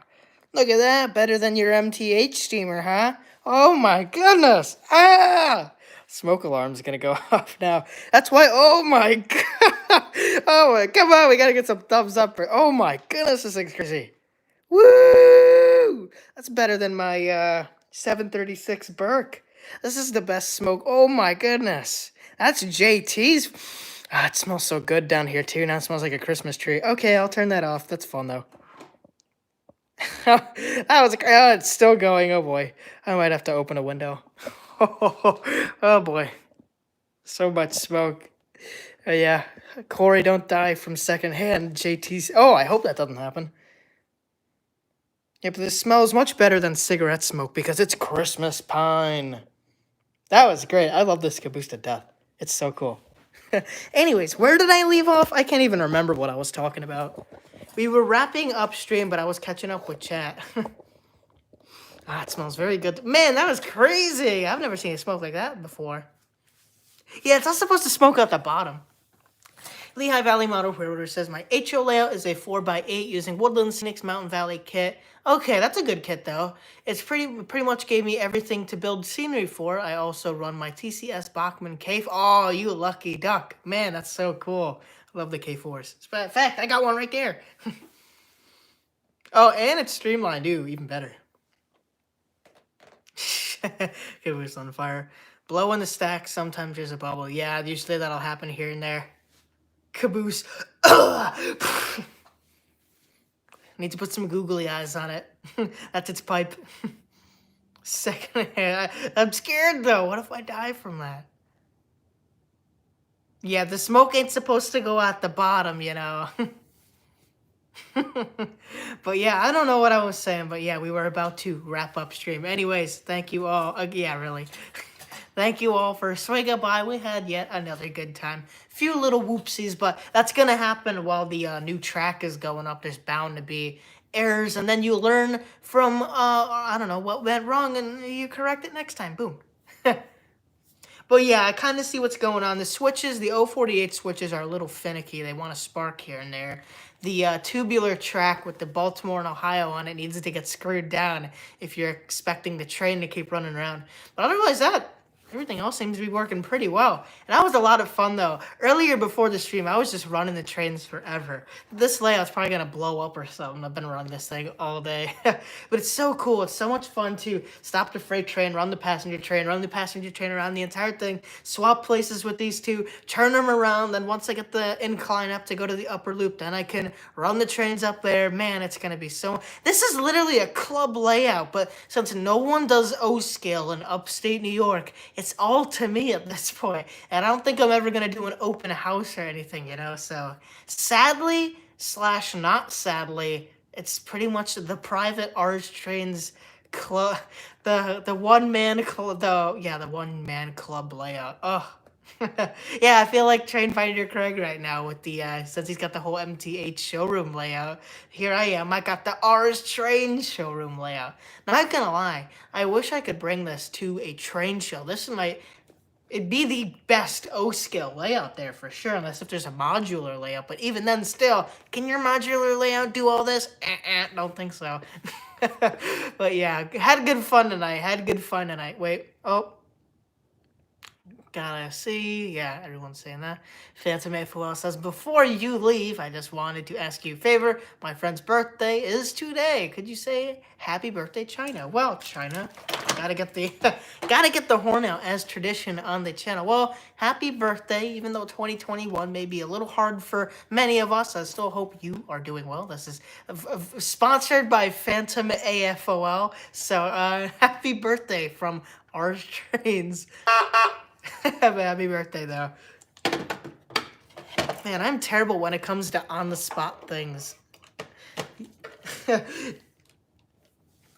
Look at that. Better than your MTH steamer, huh? Oh my goodness! Ah! Smoke alarm's gonna go off now. That's why. Oh my god! Oh my, come on! We gotta get some thumbs up for. Oh my goodness! This thing's crazy. Woo! That's better than my 736 Burke. This is the best smoke. Oh my goodness. That's JT's. Ah, it smells so good down here too. Now it smells like a Christmas tree. Okay, I'll turn that off. That's fun though. That was, oh, it's still going. Oh boy. I might have to open a window. Oh boy. So much smoke. Yeah. Corey, don't die from secondhand JT's. Oh, I hope that doesn't happen. Yeah, but this smells much better than cigarette smoke because it's Christmas pine. That was great. I love this caboose to death. It's so cool. Anyways, where did I leave off? I can't even remember what I was talking about. We were wrapping up stream, but I was catching up with chat. It smells very good. Man, that was crazy. I've never seen it smoke like that before. Yeah, it's not supposed to smoke out the bottom. Lehigh Valley Model Railroader says my HO layout is a 4x8 using Woodland Scenics Mountain Valley kit. Okay, that's a good kit though. It's pretty much gave me everything to build scenery for. I also run my TCS Bachmann K. Oh, you lucky duck. Man, that's so cool. I love the K4s. In fact, I got one right there. Oh, and it's streamlined too, even better. Caboose on fire. Blow in the stack, sometimes there's a bubble. Yeah, usually that'll happen here and there. Caboose. Need to put some googly eyes on it. That's its pipe. Second I'm scared though. What if I die from that? Yeah, the smoke ain't supposed to go at the bottom, you know. But yeah, I don't know what I was saying, but yeah, we were about to wrap up stream. Anyways, thank you all. Yeah, really. Thank you all for swinging by. We had yet another good time. Few little whoopsies, but that's gonna happen while the new track is going up. There's bound to be errors, and then you learn from I don't know what went wrong, and you correct it next time. Boom. But yeah, I kind of see what's going on. The switches, the 048 switches are a little finicky. They want to spark here and there. The tubular track with the Baltimore and Ohio on it needs to get screwed down if you're expecting the train to keep running around. But otherwise that, everything else seems to be working pretty well. And that was a lot of fun, though. Earlier before the stream, I was just running the trains forever. This layout's probably going to blow up or something. I've been running this thing all day. But it's so cool. It's so much fun to stop the freight train, run the passenger train around the entire thing, swap places with these two, turn them around. Then once I get the incline up to go to the upper loop, then I can run the trains up there. Man, it's going to be so... This is literally a club layout, but since no one does O-scale in upstate New York, it's all to me at this point, and I don't think I'm ever gonna do an open house or anything, you know. So sadly / not sadly, it's pretty much the private R's Trains club, the one man club, the one man club layout. Oh. Yeah, I feel like Train Finder Craig right now with the since he's got the whole MTH showroom layout. Here I am, I got the R's Train showroom layout. Now, I'm not gonna lie, I wish I could bring this to a train show. It'd be the best O-scale layout there for sure, unless if there's a modular layout. But even then, still, can your modular layout do all this? Don't think so. But yeah, had good fun tonight. Wait, oh. Gotta see. Yeah, everyone's saying that. Phantom AFOL says, before you leave, I just wanted to ask you a favor. My friend's birthday is today. Could you say happy birthday, China? Well, China, gotta get the horn out as tradition on the channel. Well, happy birthday, even though 2021 may be a little hard for many of us. I still hope you are doing well. This is sponsored by Phantom AFOL. So, happy birthday from R's Trains. Happy birthday, though. Man, I'm terrible when it comes to on-the-spot things. I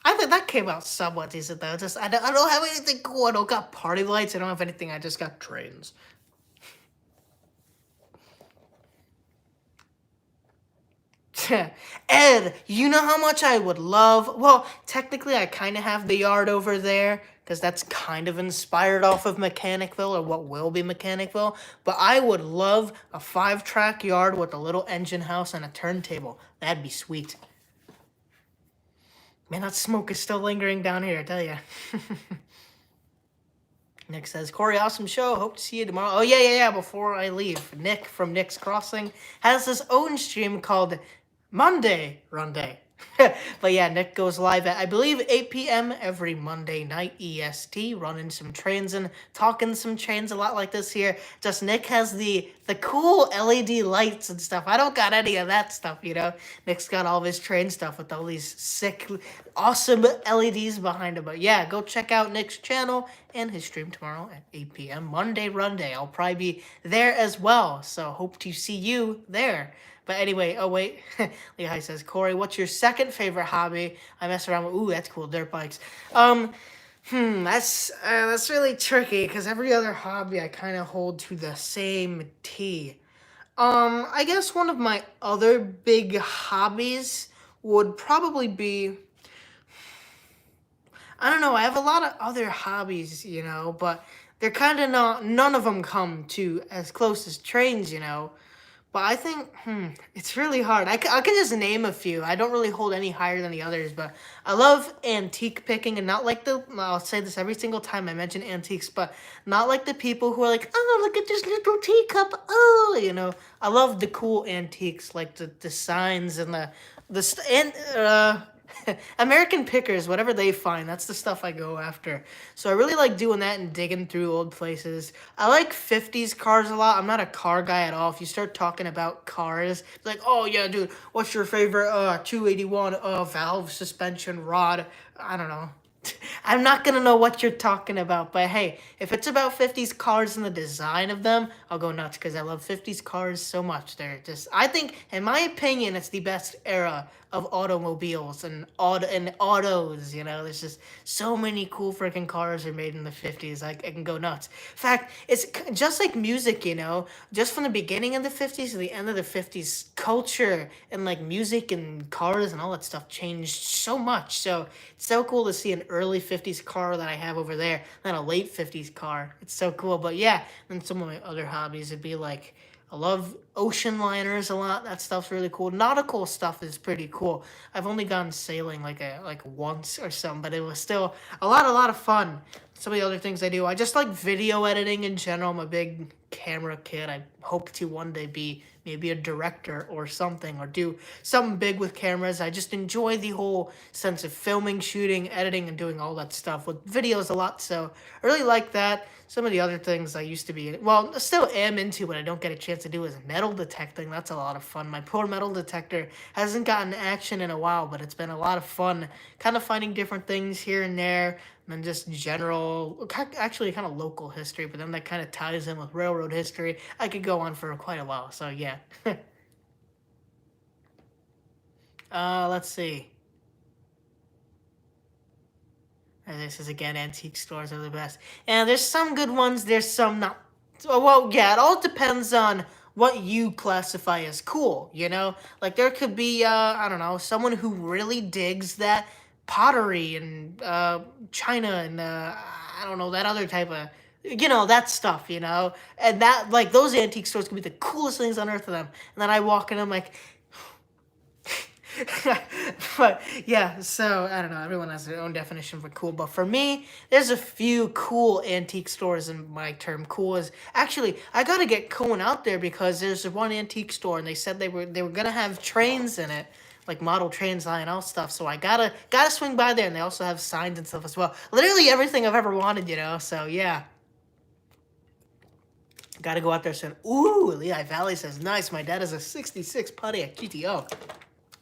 think that came out somewhat decent, though. Just I don't have anything cool. I don't got party lights. I don't have anything. I just got trains. Ed, you know how much I would love... Well, technically, I kind of have the yard over there, because that's kind of inspired off of Mechanicville, or what will be Mechanicville. But I would love a 5-track yard with a little engine house and a turntable. That'd be sweet. Man, that smoke is still lingering down here, I tell ya. Nick says, Corey, awesome show. Hope to see you tomorrow. Oh, yeah. Before I leave, Nick from Nick's Crossing has his own stream called Monday Runday. But yeah, Nick goes live at, I believe, 8 p.m. every Monday night EST, running some trains and talking some trains, a lot like this here. Just Nick has the cool LED lights and stuff. I don't got any of that stuff, you know. Nick's got all of his train stuff with all these sick, awesome LEDs behind him. But yeah, go check out Nick's channel and his stream tomorrow at 8 p.m. Monday Runday. I'll probably be there as well, so hope to see you there. But anyway, oh wait, Lehigh says, Corey, what's your second favorite hobby? I mess around with, ooh, that's cool, dirt bikes. That's really tricky, because every other hobby I kind of hold to the same T. I guess one of my other big hobbies would probably be, I don't know, I have a lot of other hobbies, you know, but they're kind of none of them come to as close as trains, you know. But I think, it's really hard. I can just name a few. I don't really hold any higher than the others, but I love antique picking and not like the, I'll say this every single time I mention antiques, but not like the people who are like, oh, look at this little teacup. Oh, I love the cool antiques, like the signs and American pickers, whatever they find, that's the stuff I go after. So I really like doing that and digging through old places. I like 50s cars a lot. I'm not a car guy at all. If you start talking about cars, like, oh yeah, dude, what's your favorite 281 valve suspension rod? I don't know. I'm not gonna know what you're talking about, but hey, if it's about 50s cars and the design of them, I'll go nuts because I love 50s cars so much. They're just, I think, in my opinion, it's the best era of automobiles and autos. There's just so many cool freaking cars are made in the 50s. I can go nuts. In fact, it's just like music. Just from the beginning of the 50s to the end of the 50s, culture and like music and cars and all that stuff changed so much. So it's so cool to see an early 50s car that I have over there, then a late 50s car. It's so cool. But yeah, then some of my other hobbies would be like, I love ocean liners a lot. That stuff's really cool. Nautical stuff is pretty cool. I've only gone sailing like once or something, but it was still a lot of fun. Some of the other things I do, I just like video editing in general. I'm a big camera kid. I hope to one day be maybe a director or something, or do something big with cameras. I just enjoy the whole sense of filming, shooting, editing, and doing all that stuff with videos a lot. So I really like that. Some of the other things I used to be, well, still am into, but I don't get a chance to do is metal detecting. That's a lot of fun. My poor metal detector hasn't gotten action in a while, but it's been a lot of fun kind of finding different things here and there, and then just general, actually kind of local history, but then that kind of ties in with railroad history. I could go on for quite a while, so yeah. Let's see. And this is again, antique stores are the best. And there's some good ones, there's some not. Well, yeah, it all depends on what you classify as cool. Like there could be, I don't know, someone who really digs that pottery and China and I don't know, that other type of, that stuff. And that, like, those antique stores could be the coolest things on earth to them. And then I walk in, I'm like, but yeah, so I don't know. Everyone has their own definition for cool, but for me, there's a few cool antique stores, and my term cool is actually I gotta get Cohen out there because there's one antique store, and they said they were gonna have trains in it, like model trains, Lionel stuff. So I gotta swing by there, and they also have signs and stuff as well. Literally everything I've ever wanted. So yeah. Gotta go out there soon. Ooh, Lehigh Valley says, nice. My dad has a 66 Pontiac GTO.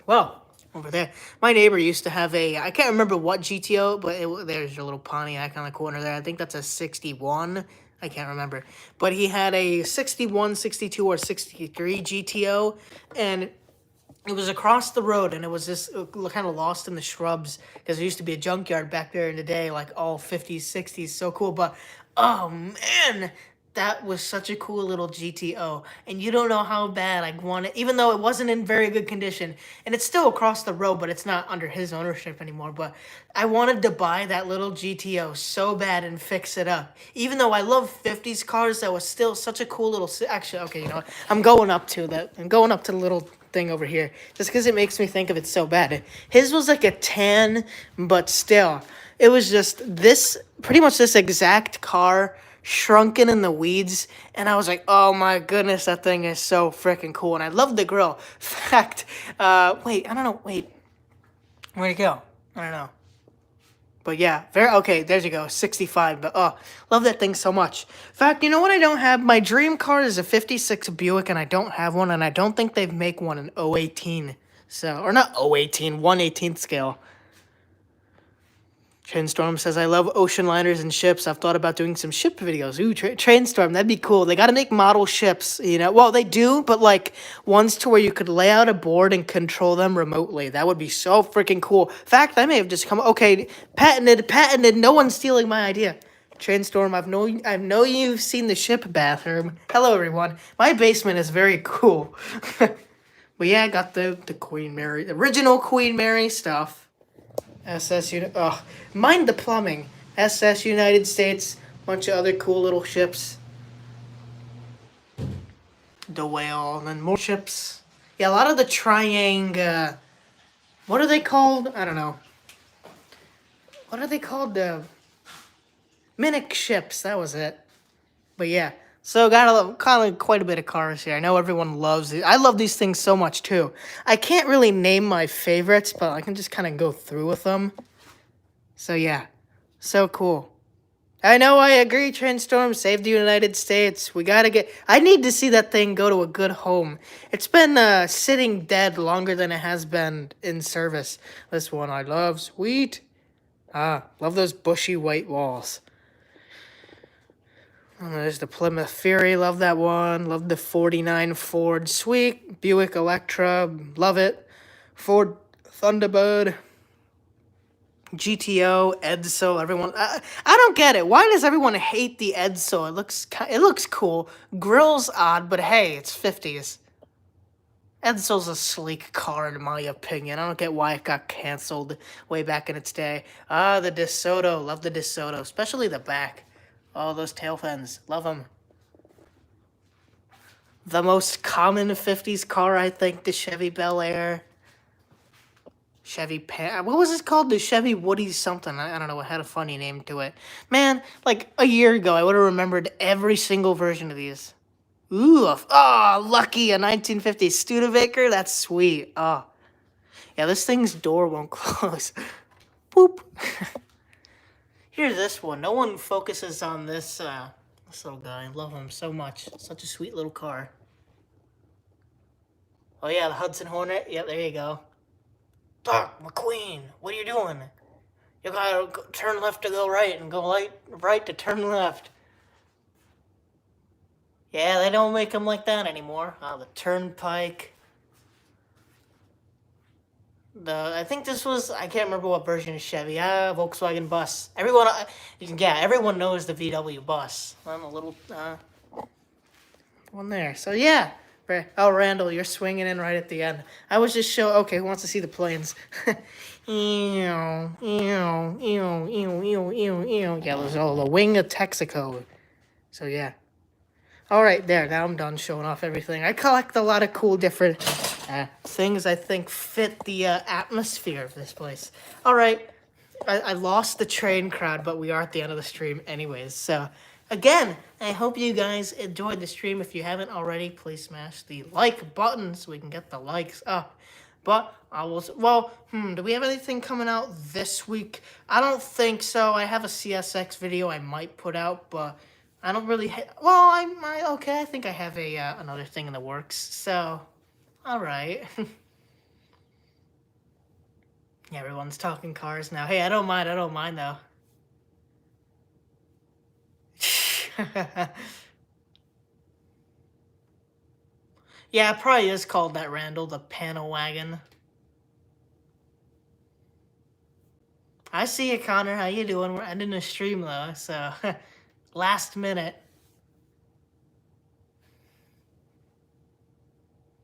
Well, over there, my neighbor used to have I can't remember what GTO, but there's your little Pontiac on the corner there. I think that's a 61. I can't remember. But he had a 61, 62, or 63 GTO, and it was across the road, and it was just kind of lost in the shrubs because there used to be a junkyard back there in the day, like all 50s, 60s. So cool. But oh man, that was such a cool little GTO, and you don't know how bad I want it, even though it wasn't in very good condition, and it's still across the road, but it's not under his ownership anymore. But I wanted to buy that little GTO so bad and fix it up, even though I love 50s cars. That was still such a cool little. Actually, okay, you know what? I'm going up to that. I'm going up to the little thing over here just because it makes me think of it so bad. His was like a 10, but still, it was just this pretty much this exact car shrunken in the weeds, and I was like, oh my goodness, that thing is so freaking cool. And I love the grill. Fact, wait, I don't know, wait, where'd it go? I don't know. But yeah, very okay. There you go, 65. But love that thing so much. In fact, you know what I don't have? My dream car is a '56 Buick, and I don't have one, and I don't think they make one in 018. So, or not 018, 1/18th scale. Trainstorm says, I love ocean liners and ships. I've thought about doing some ship videos. Ooh, Trainstorm, that'd be cool. They got to make model ships. Well, they do, but like ones to where you could lay out a board and control them remotely. That would be so freaking cool. In fact, I may have just come, okay, patented, no one's stealing my idea. Trainstorm, I know you've seen the ship bathroom. Hello, everyone. My basement is very cool. But yeah, I got the Queen Mary, the original Queen Mary stuff. Mind the plumbing. SS United States, bunch of other cool little ships. the whale, and then more ships. Yeah, a lot of the triangle. What are they called? I don't know. What are they called? The Minic ships. That was it. But yeah, so got kind of quite a bit of cars here. I know everyone loves it. I love these things so much too. I can't really name my favorites, but I can just kind of go through with them. So yeah, so cool. I know, I agree, Transtorm, save the United States. We gotta get... I need to see that thing go to a good home. It's been sitting dead longer than it has been in service. This one I love, sweet. Ah, love those bushy white walls. And there's the Plymouth Fury, love that one. Love the 49 Ford, sweet. Buick Electra, love it. Ford Thunderbird. GTO, Edsel, everyone. I don't get it. Why does everyone hate the Edsel? It looks cool. Grill's odd, but hey, it's 50s. Edsel's a sleek car in my opinion. I don't get why it got canceled way back in its day. Ah, the DeSoto. Love the DeSoto, especially the back. Oh, those tail fins. Love them. The most common 50s car, I think, the Chevy Bel Air. What was this called? The Chevy Woody something. I don't know. It had a funny name to it. Man, like a year ago, I would have remembered every single version of these. Ooh, lucky, a 1950 Studebaker. That's sweet. Oh, yeah, this thing's door won't close. Boop. Here's this one. No one focuses on this little guy. I love him so much. Such a sweet little car. Oh yeah, the Hudson Hornet. Yep, there you go. Doc McQueen, what are you doing? You gotta turn left to go right and go right to turn left. Yeah, they don't make them like that anymore. The Turnpike. I think this was, I can't remember what version of Chevy. Volkswagen Bus. Everyone knows the VW Bus. On the little one there. So yeah. Oh, Randall, you're swinging in right at the end. I was just okay, who wants to see the planes? Yeah, there's the wing of Texaco. So, yeah. All right, there. Now I'm done showing off everything. I collect a lot of cool different things I think fit the atmosphere of this place. All right. I lost the train crowd, but we are at the end of the stream anyways. So, again, I hope you guys enjoyed the stream. If you haven't already, please smash the like button so we can get the likes up. But do we have anything coming out this week? I don't think so. I have a CSX video I might put out, but I don't really... I think I have another thing in the works. So, all right. Yeah, everyone's talking cars now. Hey, I don't mind though. Yeah, it probably is called that, Randall, the panel wagon. I see you, Connor. How you doing? We're ending the stream though, so last minute.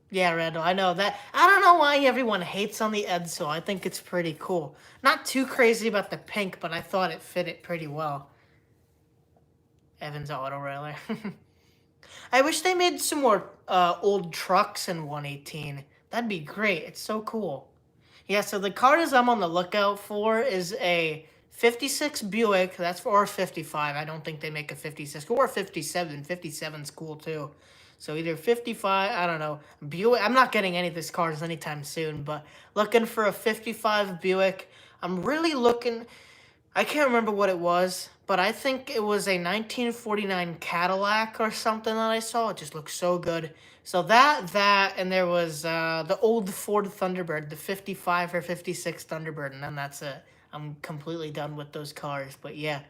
Yeah, Randall, I know that. I don't know why everyone hates on the Edsel. I think it's pretty cool. Not too crazy about the pink, but I thought it fit it pretty well. Evans Auto Railer. I wish they made some more old trucks in 118. That'd be great. It's so cool. Yeah, so the cars I'm on the lookout for is a 56 Buick. That's for, or 55. I don't think they make a 56 or a 57. 57's cool too. So either 55, I don't know, Buick. I'm not getting any of these cars anytime soon, but looking for a 55 Buick. I'm really looking, I can't remember what it was, but I think it was a 1949 Cadillac or something that I saw. It just looks so good. So and there was the old Ford Thunderbird, the 55 or 56 Thunderbird, and then that's it. I'm completely done with those cars. But yeah,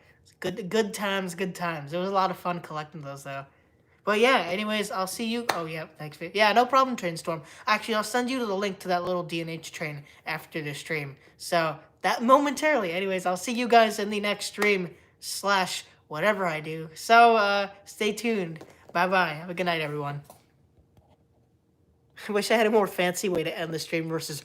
good times. It was a lot of fun collecting those though. But yeah, anyways, I'll see you. Oh, yeah, thanks. Yeah, no problem, Trainstorm. Actually, I'll send you the link to that little D&H train after the stream. So, that momentarily. Anyways, I'll see you guys in the next stream / whatever I do. So, stay tuned. Bye-bye. Have a good night, everyone. I wish I had a more fancy way to end the stream versus